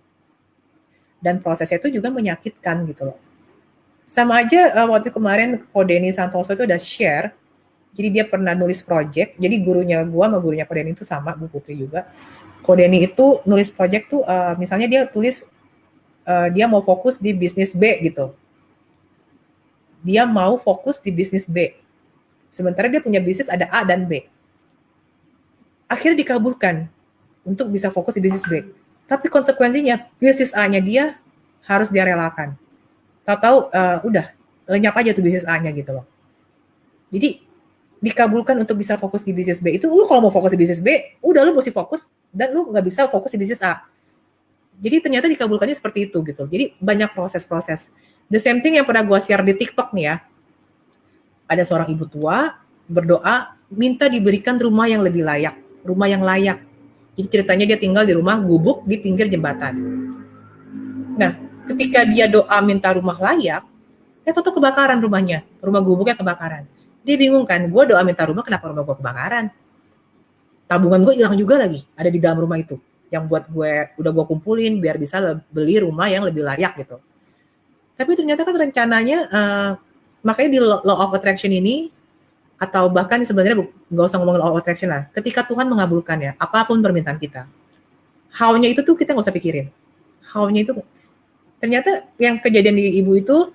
Dan prosesnya itu juga menyakitkan gitu loh. Sama aja waktu kemarin Ko Denny Santoso itu udah share, jadi dia pernah nulis project, jadi gurunya gua sama gurunya Ko Denny itu sama, Bu Putri juga. Ko Denny itu nulis project tuh, misalnya dia tulis, dia mau fokus di bisnis B gitu. Dia mau fokus di bisnis B. Sementara dia punya bisnis ada A dan B. Akhirnya dikabulkan untuk bisa fokus di bisnis B. Tapi konsekuensinya bisnis A-nya dia harus dia relakan. Tahu-tahu udah lenyap aja tuh bisnis A-nya gitu loh. Jadi dikabulkan untuk bisa fokus di bisnis B itu, lu kalau mau fokus di bisnis B, udah lu mesti fokus dan lu nggak bisa fokus di bisnis A. Jadi ternyata dikabulkannya seperti itu gitu. Jadi banyak proses-proses. The same thing yang pernah gue share di TikTok nih ya. Ada seorang ibu tua berdoa minta diberikan rumah yang lebih layak, rumah yang layak. Jadi ceritanya dia tinggal di rumah gubuk di pinggir jembatan. Nah, ketika dia doa minta rumah layak, tuh kebakaran rumahnya, rumah gubuknya kebakaran. Dia bingung kan, gue doa minta rumah, kenapa rumah gue kebakaran? Tabungan gue hilang juga lagi, ada di dalam rumah itu. yang buat udah gue kumpulin biar bisa beli rumah yang lebih layak gitu. Tapi ternyata kan rencananya, makanya di law of attraction ini, atau bahkan sebenarnya nggak usah ngomong law of attraction lah, ketika Tuhan mengabulkan ya, apapun permintaan kita, how-nya itu tuh kita nggak usah pikirin. How-nya itu, ternyata yang kejadian di ibu itu,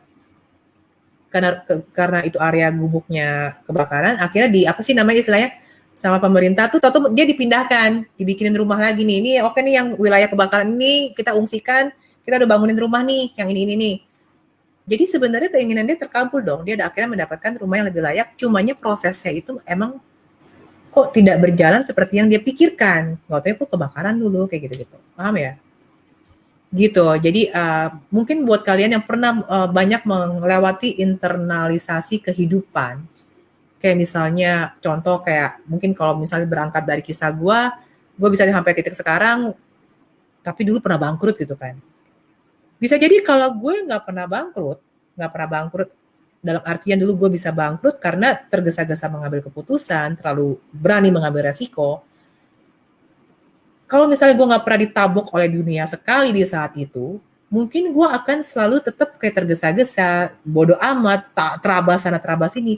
karena itu area gubuknya kebakaran, akhirnya apa sih namanya istilahnya, sama pemerintah tuh dia dipindahkan, dibikinin rumah lagi nih. Ini oke nih yang wilayah kebakaran ini kita ungsikan, kita udah bangunin rumah nih, yang ini nih. Jadi sebenarnya keinginan dia terkabul dong. Dia akhirnya mendapatkan rumah yang lebih layak. Cumanya prosesnya itu emang kok tidak berjalan seperti yang dia pikirkan. Nggak tahu kok kebakaran dulu kayak gitu-gitu. Paham ya? Gitu. Jadi mungkin buat kalian yang pernah banyak melewati internalisasi kehidupan, kayak misalnya contoh kayak mungkin kalau misalnya berangkat dari kisah gue bisa sampai titik sekarang, tapi dulu pernah bangkrut gitu kan. Bisa jadi kalau gue nggak pernah bangkrut dalam artian dulu gue bisa bangkrut karena tergesa-gesa mengambil keputusan, terlalu berani mengambil resiko. Kalau misalnya gue nggak pernah ditabok oleh dunia sekali di saat itu, mungkin gue akan selalu tetap kayak tergesa-gesa, bodoh amat, tak terabas sana terabas sini.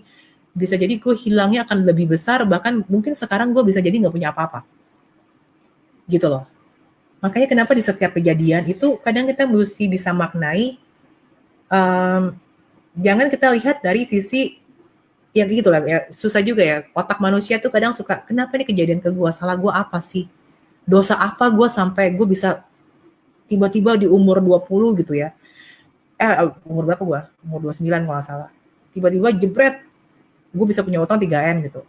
Bisa jadi gue hilangnya akan lebih besar, bahkan mungkin sekarang gue bisa jadi nggak punya apa-apa. Gitu loh. Makanya kenapa di setiap kejadian itu kadang kita mesti bisa maknai, jangan kita lihat dari sisi yang gitu lah ya, susah juga ya. Otak manusia tuh kadang suka, kenapa ini kejadian ke gue, salah gue apa sih? Dosa apa gue sampai gue bisa tiba-tiba di umur 20 gitu ya. Umur berapa gue? Umur 29 kalau nggak salah. Tiba-tiba jebret, gue bisa punya utang 3M gitu.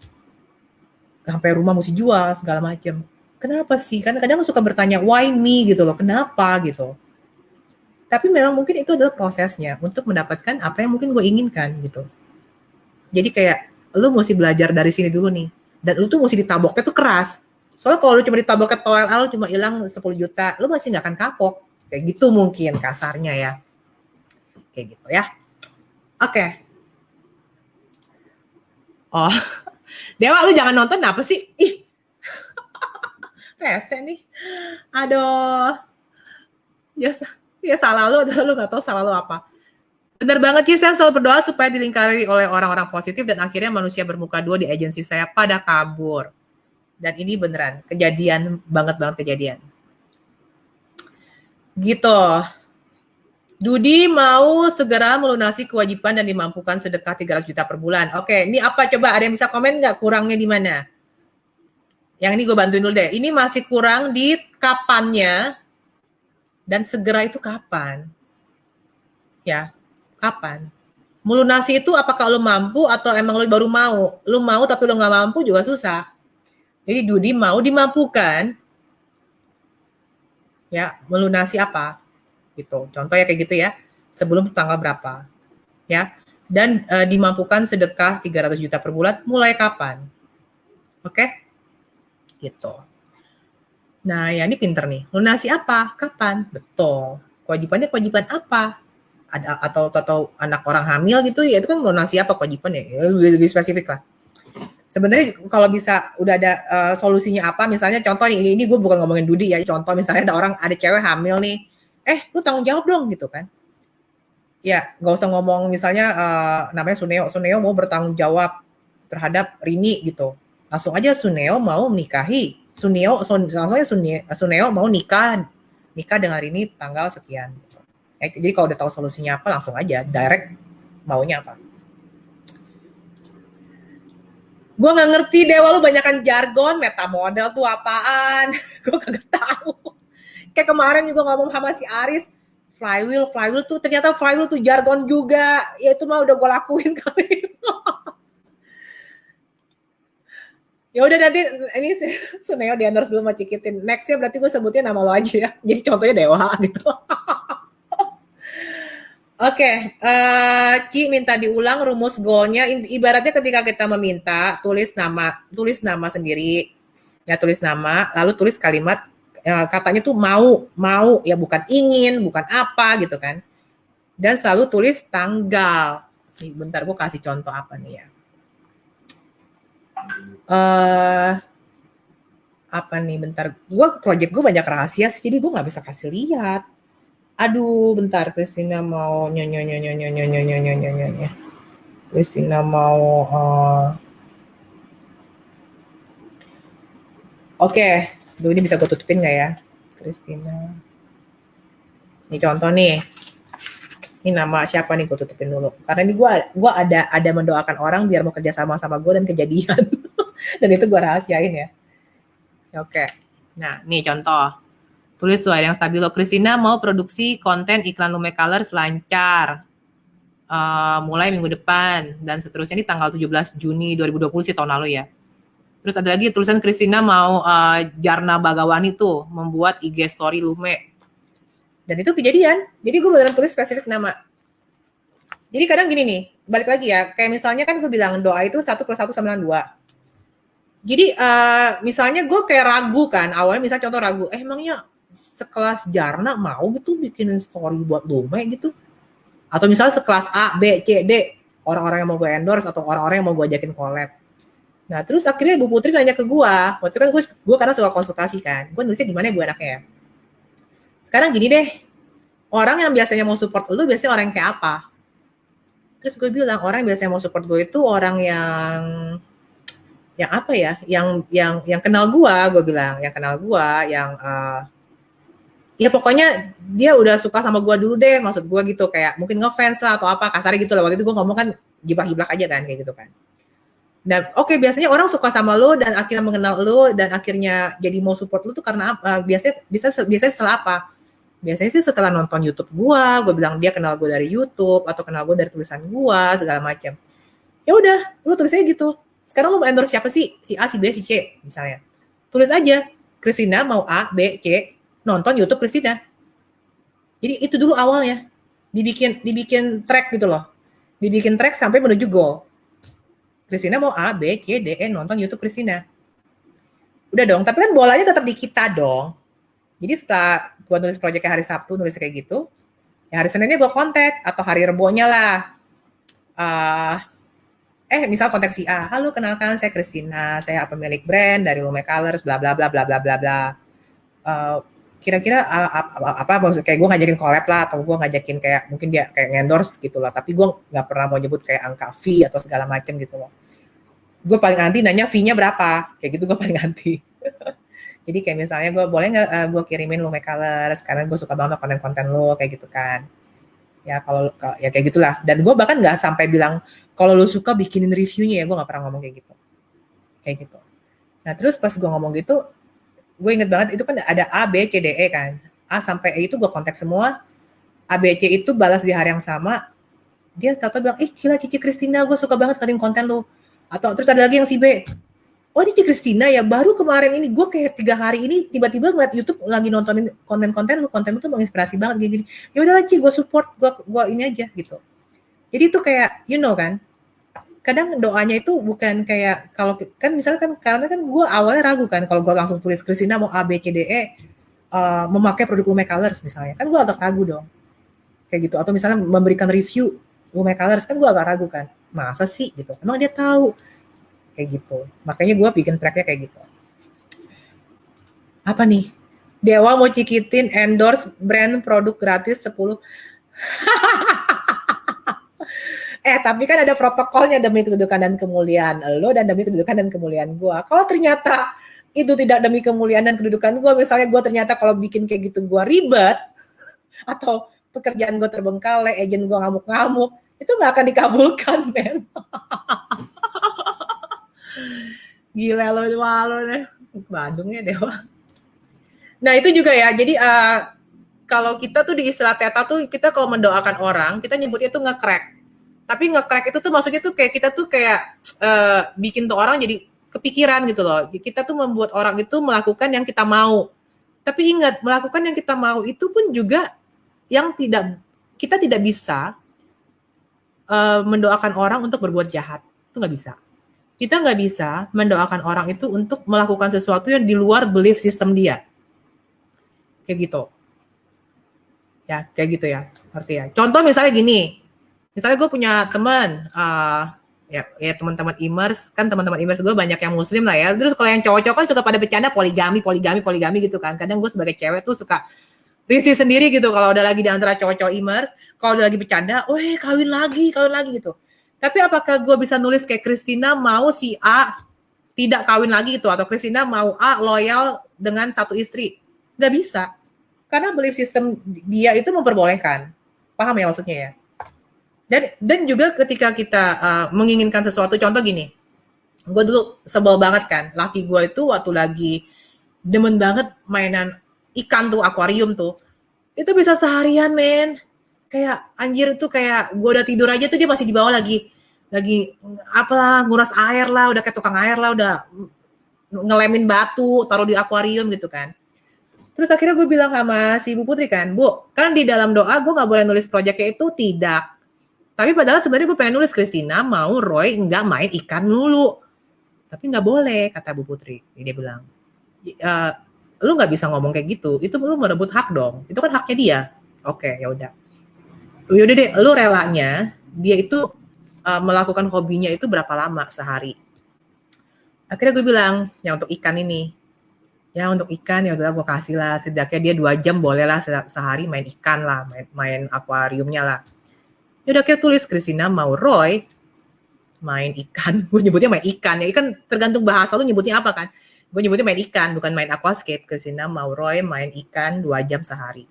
Sampai rumah mesti jual, segala macem. Kenapa sih? Kan kadang suka bertanya, why me gitu loh, kenapa gitu. Tapi memang mungkin itu adalah prosesnya untuk mendapatkan apa yang mungkin gue inginkan gitu. Jadi kayak, lu mesti belajar dari sini dulu nih. Dan lu tuh mesti ditaboknya tuh keras. Soalnya kalau lu cuma ditaboknya toel, lu cuma hilang 10 juta, lu masih nggak akan kapok. Kayak gitu mungkin kasarnya ya. Kayak gitu ya. Oke. Oh, Dewa lu jangan nonton apa sih? Ih, rese nih. Aduh. Ya salah lu adalah lu gak tahu salah lu apa. Benar banget sih, saya selalu berdoa supaya dilingkari oleh orang-orang positif dan akhirnya manusia bermuka dua di agensi saya pada kabur. Dan ini beneran, kejadian banget kejadian. Gitu. Dudi mau segera melunasi kewajiban dan dimampukan sedekah 300 juta per bulan. Oke, ini apa coba? Ada yang bisa komen nggak kurangnya di mana? Yang ini gue bantuin dulu deh. Ini masih kurang di kapannya, dan segera itu kapan? Ya, kapan? Melunasi itu apakah lo mampu atau emang lo baru mau? Lo mau tapi lo nggak mampu juga susah. Jadi Dudi mau dimampukan, ya melunasi apa? Gitu. Contohnya kayak gitu ya. Sebelum tanggal berapa? Ya. Dan dimampukan sedekah 300 juta per bulan mulai kapan? Oke? Gitu. Nah, ya ini pinter nih. Lunasi apa? Kapan? Betul. Kewajibannya kewajiban apa? Ada atau anak orang hamil gitu ya, itu kan lunasi apa kewajiban ya? Lebih spesifik lah. Sebenarnya kalau bisa udah ada solusinya apa, misalnya contoh nih, ini gue bukan ngomongin Dudi ya, contoh misalnya ada cewek hamil nih, lu tanggung jawab dong gitu kan. Ya, nggak usah ngomong misalnya namanya Suneo mau bertanggung jawab terhadap Rini gitu. Langsung aja Suneo mau menikahi. Suneo mau nikah dengan Rini tanggal sekian. Jadi kalau udah tahu solusinya apa, langsung aja direct maunya apa. Gue nggak ngerti Dewa, lu banyakan jargon, meta model tuh apaan? Gue kagak tahu. Kayak kemarin juga ngomong sama si Aris, flywheel tuh ternyata flywheel tuh jargon juga. Ya itu mah udah gue lakuin kali. Ya udah nanti ini Suneo di endorse dulu sama Cikitin. Nextnya berarti gue sebutnya nama lo aja ya. Jadi contohnya Dewa gitu. Oke, Ci minta diulang rumus goalnya. Ibaratnya ketika kita meminta, tulis nama sendiri. Ya tulis nama, lalu tulis kalimat katanya tuh mau ya, bukan ingin, bukan apa gitu kan. Dan selalu tulis tanggal. Nih, bentar gue kasih contoh apa nih ya. Apa nih, bentar. Project gue banyak rahasia sih, jadi gue nggak bisa kasih lihat. Aduh, bentar. Christina mau nyonya. Christina mau. Oke, Duh, ini bisa gue tutupin nggak ya, Christina? Ini contoh nih. Ini nama siapa nih, gue tutupin dulu. Karena ini gue ada mendoakan orang biar mau kerja sama gue dan kejadian. Dan itu gue rahasiain ya. Oke. Nah, nih contoh. Tulis tuh yang stabilo. Christina mau produksi konten iklan Lume Colors lancar. Mulai minggu depan dan seterusnya. Ini tanggal 17 Juni 2020 sih, tahun lalu ya. Terus ada lagi tulisan Christina mau Jarna Bagawani tuh membuat IG story Lume. Dan itu kejadian. Jadi gue beneran tulis spesifik nama. Jadi kadang gini nih, balik lagi ya. Kayak misalnya kan gue bilang doa itu 1 + 1 = 2. Jadi misalnya gue kayak ragu kan. Awalnya misalnya contoh ragu. Emangnya sekelas Jarna mau gitu bikin story buat Lume gitu? Atau misalnya sekelas A, B, C, D, orang-orang yang mau gue endorse atau orang-orang yang mau gue ajakin collab. Nah, terus akhirnya Bu Putri nanya ke gue. Waktu itu kan gue karena suka konsultasi kan. Gue nulisnya gimana ya Bu anaknya ya. Sekarang gini deh, orang yang biasanya mau support lu biasanya orang yang kayak apa? Terus gue bilang, orang yang biasanya mau support gue itu orang yang apa ya? Yang kenal gue bilang, yang kenal gue, yang ya pokoknya dia udah suka sama gue dulu deh, maksud gue gitu, kayak mungkin ngefans lah atau apa, kasarnya gitu lah. Waktu itu gue ngomong kan jiplak-jiplak aja kan, kayak gitu kan. Dan oke, biasanya orang suka sama lo dan akhirnya mengenal lo dan akhirnya jadi mau support lo tuh karena apa? Biasanya setelah apa? Biasanya sih setelah nonton YouTube gue bilang dia kenal gue dari YouTube atau kenal gue dari tulisan gue segala macam. Ya udah, lu tulis aja gitu. Sekarang lu mau endorse siapa sih? Si A, si B, si C misalnya. Tulis aja, Christina mau A, B, C, nonton YouTube Christina. Jadi itu dulu awalnya. Dibikin track gitu loh. Dibikin track sampai menuju goal. Christina mau A, B, C, D, E, nonton YouTube Christina. Udah dong, tapi kan bolanya tetap di kita dong. Jadi setelah gue nulis proyeknya hari Sabtu, nulis kayak gitu, ya hari Seninnya gue kontak, atau hari Rebonya lah. Misal kontak si A, halo kenalkan saya Christina, saya pemilik brand dari Lume Colors, bla bla bla bla bla bla bla. Kira-kira apa maksud kayak gue ngajakin collab lah, atau gue ngajakin kayak mungkin dia kayak ngendorse gitu lah, tapi gue nggak pernah mau nyebut kayak angka fee atau segala macam gitu loh. Gue paling anti nanya fee-nya berapa, kayak gitu gue paling anti. Jadi kayak misalnya gue boleh nggak gue kirimin Lume Colors karena gue suka banget konten-konten lo kayak gitu kan. Ya kalau ya kayak gitulah. Dan gue bahkan nggak sampai bilang kalau lo suka bikinin reviewnya ya, gue nggak pernah ngomong kayak gitu. Nah terus pas gue ngomong gitu, gue inget banget itu kan ada A, B, C, D, E kan. A sampai E itu gue kontak semua. A, B, C itu balas di hari yang sama. Dia tato bilang, gila Cici Christina, gue suka banget katain konten lo. Atau terus ada lagi yang si B, oh ini Cici Christina ya, baru kemarin ini gue kayak 3 hari ini tiba-tiba ngeliat YouTube lagi nontonin konten lu tuh menginspirasi banget gini. Ya udahlah Ci, gue support, gue ini aja gitu. Jadi itu kayak kan, kadang doanya itu bukan kayak kalau kan misalnya kan karena kan gue awalnya ragu kan kalau gue langsung tulis Christina mau A B C D E memakai produk Lume Colors misalnya, kan gue agak ragu dong kayak gitu. Atau misalnya memberikan review Lume Colors, kan gue agak ragu kan, masa sih gitu, emang dia tahu kayak gitu. Makanya gue bikin tracknya kayak gitu. Apa nih? Dewa mau cikitin endorse brand produk gratis 10. Tapi kan ada protokolnya demi kedudukan dan kemuliaan lo dan demi kedudukan dan kemuliaan gue. Kalau ternyata itu tidak demi kemuliaan dan kedudukan gue, misalnya gue ternyata kalau bikin kayak gitu gue ribet, atau pekerjaan gue terbengkalai, agent gue ngamuk-ngamuk, itu nggak akan dikabulkan, men. Gila lo, malu deh. Bandung ya Dewa. Nah itu juga ya, jadi kalau kita tuh di istilah teta tuh, kita kalau mendoakan orang, kita nyebutnya tuh nge-crack. Tapi nge-crack itu tuh maksudnya tuh kayak kita tuh kayak bikin tuh orang jadi kepikiran gitu loh. Kita tuh membuat orang itu melakukan yang kita mau. Tapi ingat, melakukan yang kita mau itu pun juga yang kita tidak bisa mendoakan orang untuk berbuat jahat. Itu nggak bisa. Kita nggak bisa mendoakan orang itu untuk melakukan sesuatu yang di luar belief system dia. Kayak gitu. Ya, kayak gitu ya. Ngerti ya. Contoh misalnya gini. Misalnya gue punya teman, ya teman-teman Imers kan, teman-teman Imers gue banyak yang muslim lah ya. Terus kalau yang cowok-cowok kan suka pada bercanda poligami gitu kan. Kadang gue sebagai cewek tuh suka risih sendiri gitu kalau udah lagi di antara cowok-cowok Imers, kalau udah lagi bercanda, weh kawin lagi gitu. Tapi apakah gue bisa nulis kayak Christina mau si A tidak kawin lagi gitu, atau Christina mau A loyal dengan satu istri? Gak bisa. Karena belief system dia itu memperbolehkan. Paham ya maksudnya ya? Dan juga ketika kita menginginkan sesuatu, contoh gini, gue dulu sebel banget kan, laki gue itu waktu lagi demen banget mainan ikan tuh, akuarium tuh, itu bisa seharian men, kayak anjir tuh, kayak gue udah tidur aja tuh dia masih di bawah lagi apalah nguras air lah, udah kayak tukang air lah, udah ngelemin batu taruh di akuarium gitu kan. Terus akhirnya gue bilang sama si Bu Putri kan, Bu, kan di dalam doa gue nggak boleh nulis proyeknya itu tidak. Tapi padahal sebenarnya gue pengen nulis Christina mau Roy nggak main ikan dulu. Tapi nggak boleh, kata Bu Putri. Dia bilang, lu nggak bisa ngomong kayak gitu. Itu lu merebut hak dong. Itu kan haknya dia. Oke, ya udah. Yaudah deh, lu relanya dia itu melakukan hobinya itu berapa lama sehari. Akhirnya gue bilang, ya untuk ikan ini. Ya untuk ikan ya udah gue kasih lah. Setidaknya dia 2 jam boleh lah sehari main ikan lah. Main akuariumnya lah. Ya udah akhirnya tulis Christina mau Roy main ikan. Gue nyebutnya main ikan. Ya ikan tergantung bahasa lu nyebutnya apa kan. Gue nyebutnya main ikan, bukan main aquascape. Christina mau Roy main ikan 2 jam sehari.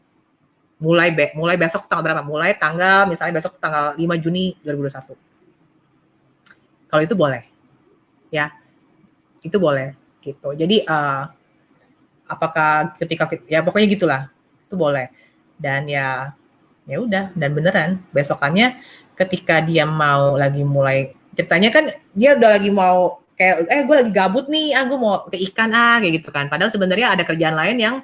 Mulai besok tanggal berapa? Mulai tanggal, misalnya besok tanggal 5 Juni 2021. Kalau itu boleh. Ya, itu boleh. Gitu. Jadi, apakah ketika, ya pokoknya gitulah. Itu boleh. Dan ya udah, dan beneran besokannya ketika dia mau lagi mulai ceritanya kan, dia udah lagi mau kayak gue lagi gabut nih, gue mau ke ikan kayak gitu kan, padahal sebenarnya ada kerjaan lain yang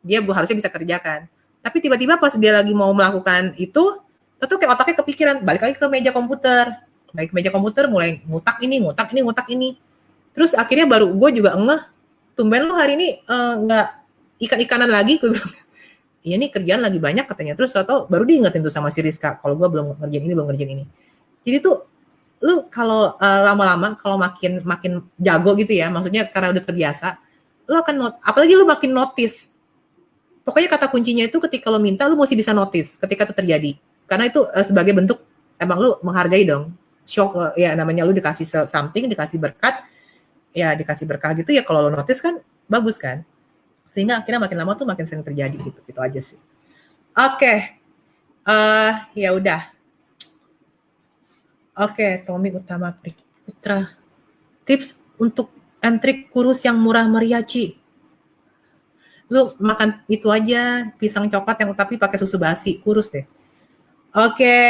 dia harusnya bisa kerjakan, tapi tiba-tiba pas dia lagi mau melakukan itu, tuh kayak otaknya kepikiran balik lagi ke meja komputer, mulai ngutak ini, terus akhirnya baru gue juga tumben lo hari ini nggak ikan-ikanan lagi, gue bilang. Iya nih kerjaan lagi banyak katanya. Terus atau baru diingetin tuh sama si Rizka, kalau gue belum ngerjain ini. Jadi tuh lu kalau lama-lama kalau makin jago gitu ya, maksudnya karena udah terbiasa, lu akan apalagi lu makin notice. Pokoknya kata kuncinya itu ketika lu minta, lu mesti bisa notice ketika itu terjadi. Karena itu sebagai bentuk emang lu menghargai dong. Shock ya namanya, lu dikasih something, dikasih berkat, ya dikasih berkah gitu ya, kalau lu notice kan bagus kan. Sehingga akhirnya makin lama tuh makin sering terjadi gitu aja sih. Oke, ya udah. Oke, Tommy Utama Putra. Tips untuk entrik kurus yang murah meriah, Ci. Lu makan itu aja, pisang coklat yang tapi pakai susu basi, kurus deh. Oke,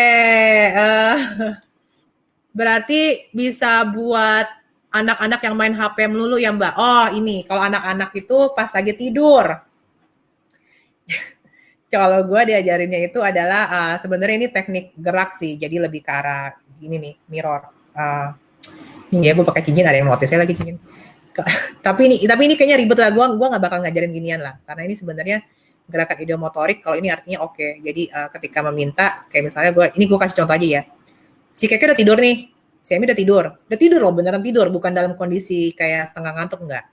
berarti bisa buat anak-anak yang main HP melulu ya Mbak. Oh ini, kalau anak-anak itu pas lagi tidur. Kalau gue diajarinnya itu adalah sebenarnya ini teknik gerak sih, jadi lebih ke arah ini nih, mirror. Nih ya gue pakai cincin, ada yang notice saya lagi cincin. tapi ini kayaknya ribet lah, gue nggak bakal ngajarin ginian lah, karena ini sebenarnya gerakan ideomotorik. Kalau ini artinya oke. Jadi ketika meminta, kayak misalnya gue kasih contoh aja ya. Si Keke udah tidur nih, si Emi udah tidur loh, beneran tidur, bukan dalam kondisi kayak setengah ngantuk, enggak.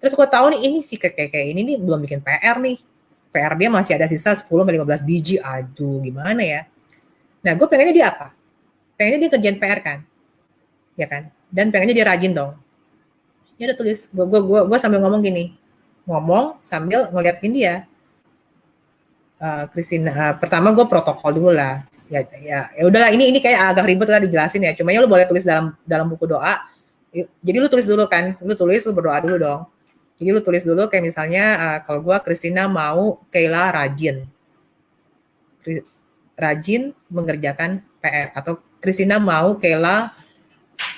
Terus gue tahu nih, ini si Keke ini nih belum bikin PR nih, PR dia masih ada sisa 10-15 biji, aduh gimana ya. Nah gue pengennya dia apa? Pengennya dia kerjain PR kan, ya kan, dan pengennya dia rajin dong. Ya udah tulis, gue sambil ngomong gini, ngomong sambil ngeliatin dia. Christina, pertama gue protokol dulu lah. Ya udahlah, ini kayak agak ribet lah dijelasin ya. Cuma ya lu boleh tulis dalam buku doa. Jadi lu tulis dulu kan, lu berdoa dulu dong. Jadi lu tulis dulu kayak misalnya kalau gue Christina mau Kayla rajin mengerjakan PR, atau Christina mau Kayla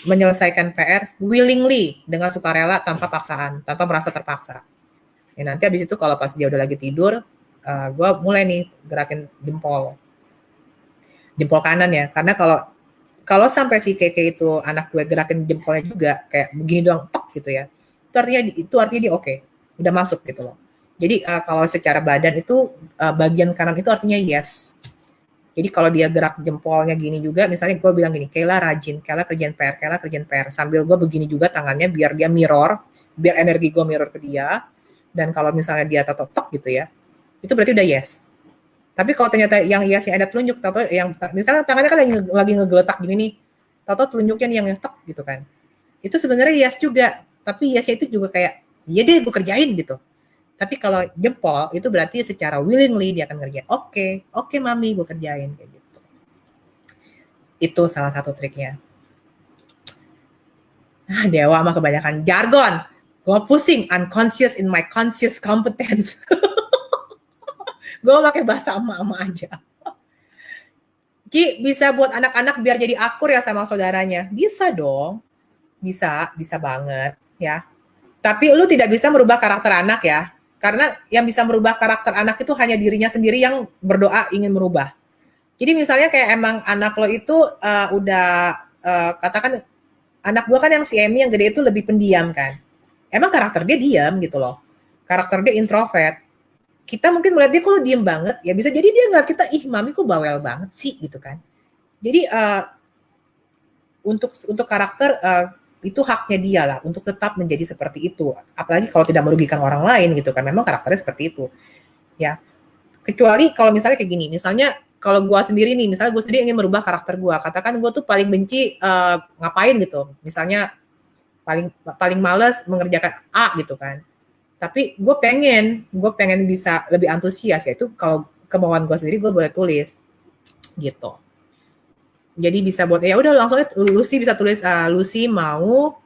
menyelesaikan PR willingly, dengan sukarela, tanpa paksaan, tanpa merasa terpaksa. Ya nanti abis itu kalau pas dia udah lagi tidur, gue mulai nih gerakin jempol kanan ya, karena kalau sampai si Keke itu anak gue gerakin jempolnya juga kayak begini doang tok gitu ya, itu artinya dia oke, udah masuk gitu loh. Jadi kalau secara badan itu bagian kanan itu artinya yes. Jadi kalau dia gerak jempolnya gini juga, misalnya gue bilang gini, Kayla rajin, Kayla kerjaan PR, sambil gue begini juga tangannya biar dia mirror, biar energi gue mirror ke dia. Dan kalau misalnya dia tok gitu ya, itu berarti udah yes. Tapi kalau ternyata yang yesnya ada telunjuk, atau yang misalnya tangannya kan lagi ngegeletak gini nih, atau telunjuknya yang tek gitu kan. Itu sebenarnya yes juga, tapi yesnya itu juga kayak, iya deh gue kerjain gitu. Tapi kalau jempol itu berarti secara willingly dia akan ngerjain. Oke mami gue kerjain kayak gitu. Itu salah satu triknya. Dewa mah kebanyakan jargon. Gue pusing, unconscious in my conscious competence. Gue pakai bahasa emak-emak aja. Ci, bisa buat anak-anak biar jadi akur ya sama saudaranya? Bisa dong. Bisa banget ya. Tapi lu tidak bisa merubah karakter anak ya. Karena yang bisa merubah karakter anak itu hanya dirinya sendiri yang berdoa ingin merubah. Jadi misalnya kayak emang anak lo itu katakan anak gua kan yang si Emmy yang gede itu lebih pendiam kan. Emang karakter dia diam gitu loh. Karakter dia introvert. Kita mungkin melihat dia kalau diem banget, ya bisa jadi dia ngeliat kita, ih mami kok bawel banget sih gitu kan. Jadi untuk karakter itu haknya dia lah untuk tetap menjadi seperti itu. Apalagi kalau tidak merugikan orang lain gitu kan. Memang karakternya seperti itu. Ya. Kecuali kalau misalnya kayak gini, misalnya kalau gue sendiri nih, misalnya gue sendiri ingin merubah karakter gue, katakan gue tuh paling benci ngapain gitu. Misalnya paling males mengerjakan A gitu kan. Tapi gue pengen bisa lebih antusias, yaitu kalau kemauan gue sendiri gue boleh tulis gitu. Jadi bisa buat ya udah langsung Lucy bisa tulis Lucy mau,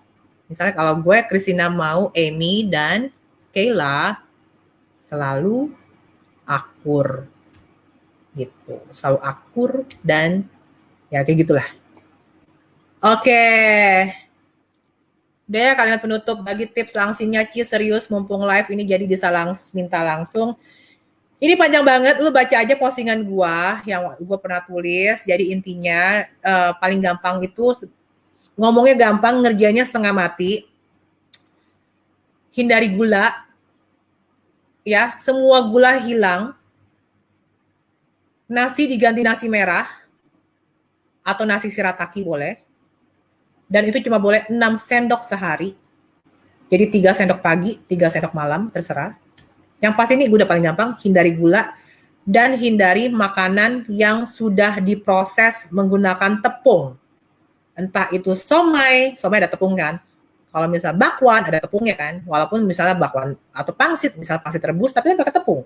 misalnya kalau gue Christina mau Amy dan Kayla selalu akur gitu, selalu akur dan ya kayak gitulah. Oke. Deh kalimat penutup bagi tips langsingnya Ci, serius mumpung live ini jadi bisa minta langsung. Ini panjang banget, lu baca aja postingan gua yang gua pernah tulis. Jadi intinya paling gampang itu ngomongnya gampang, ngerjainnya setengah mati. Hindari gula. Ya, semua gula hilang. Nasi diganti nasi merah atau nasi shirataki boleh. Dan itu cuma boleh 6 sendok sehari. Jadi 3 sendok pagi, 3 sendok malam, terserah. Yang pasti ini udah paling gampang, hindari gula dan hindari makanan yang sudah diproses menggunakan tepung. Entah itu somai ada tepung kan. Kalau misalnya bakwan ada tepungnya kan. Walaupun misalnya bakwan atau pangsit, misalnya pangsit rebus tapi kan pakai tepung.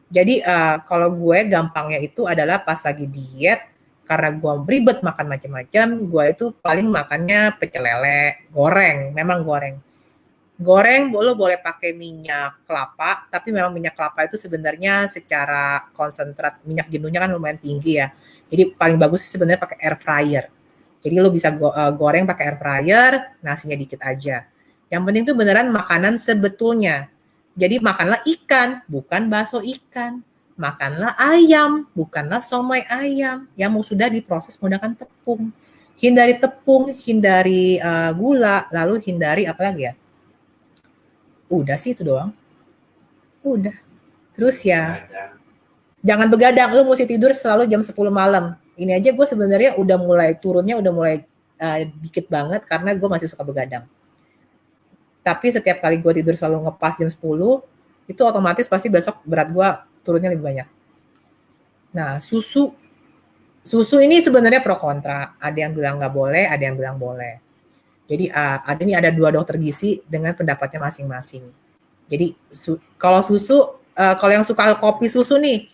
Jadi kalau gue gampangnya itu adalah pas lagi diet, karena gue ribet makan macam-macam, gue itu paling makannya pecel lele, goreng, memang goreng. Goreng lo boleh pakai minyak kelapa, tapi memang minyak kelapa itu sebenarnya secara konsentrat minyak jenuhnya kan lumayan tinggi ya. Jadi paling bagus sih sebenarnya pakai air fryer. Jadi lo bisa goreng pakai air fryer, nasinya dikit aja. Yang penting tuh beneran makanan sebetulnya. Jadi makanlah ikan, bukan bakso ikan. Makanlah ayam, bukanlah somai ayam yang sudah diproses menggunakan tepung. Hindari tepung, hindari gula, lalu hindari apa lagi ya? Udah sih itu doang. Udah. Terus ya, jangan begadang. Lu mesti tidur selalu jam 10 malam. Ini aja gue sebenarnya udah mulai turunnya, udah mulai dikit banget karena gue masih suka begadang. Tapi setiap kali gue tidur selalu ngepas jam 10, itu otomatis pasti besok berat gue turunnya lebih banyak. Nah, susu ini sebenarnya pro kontra. Ada yang bilang nggak boleh, ada yang bilang boleh. Jadi ada 2 dokter gizi dengan pendapatnya masing-masing. Jadi kalau susu, kalau yang suka kopi susu nih,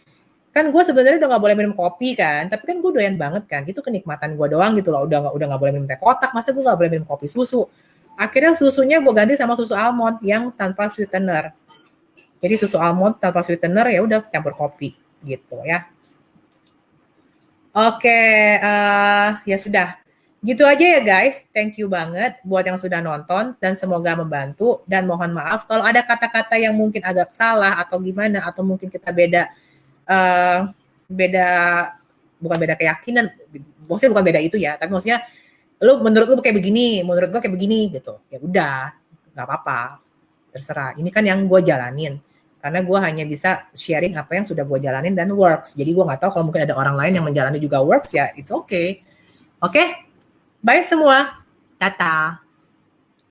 kan gue sebenarnya udah nggak boleh minum kopi kan, tapi kan gue doyan banget kan, itu kenikmatan gue doang gitu loh, udah nggak boleh minum teh kotak, masa gue nggak boleh minum kopi susu. Akhirnya susunya gue ganti sama susu almond yang tanpa sweetener. Jadi susu almond tanpa sweetener ya udah campur kopi gitu ya. Oke, ya sudah. Gitu aja ya guys, thank you banget buat yang sudah nonton dan semoga membantu, dan mohon maaf kalau ada kata-kata yang mungkin agak salah atau gimana, atau mungkin kita bukan beda keyakinan, maksudnya bukan beda itu ya, tapi maksudnya menurut lu kayak begini, menurut gue kayak begini gitu, ya udah nggak apa-apa, terserah, ini kan yang gue jalanin. Karena gue hanya bisa sharing apa yang sudah gue jalanin dan works. Jadi gue nggak tahu kalau mungkin ada orang lain yang menjalani juga works, ya it's okay. Oke? Bye semua. Tata.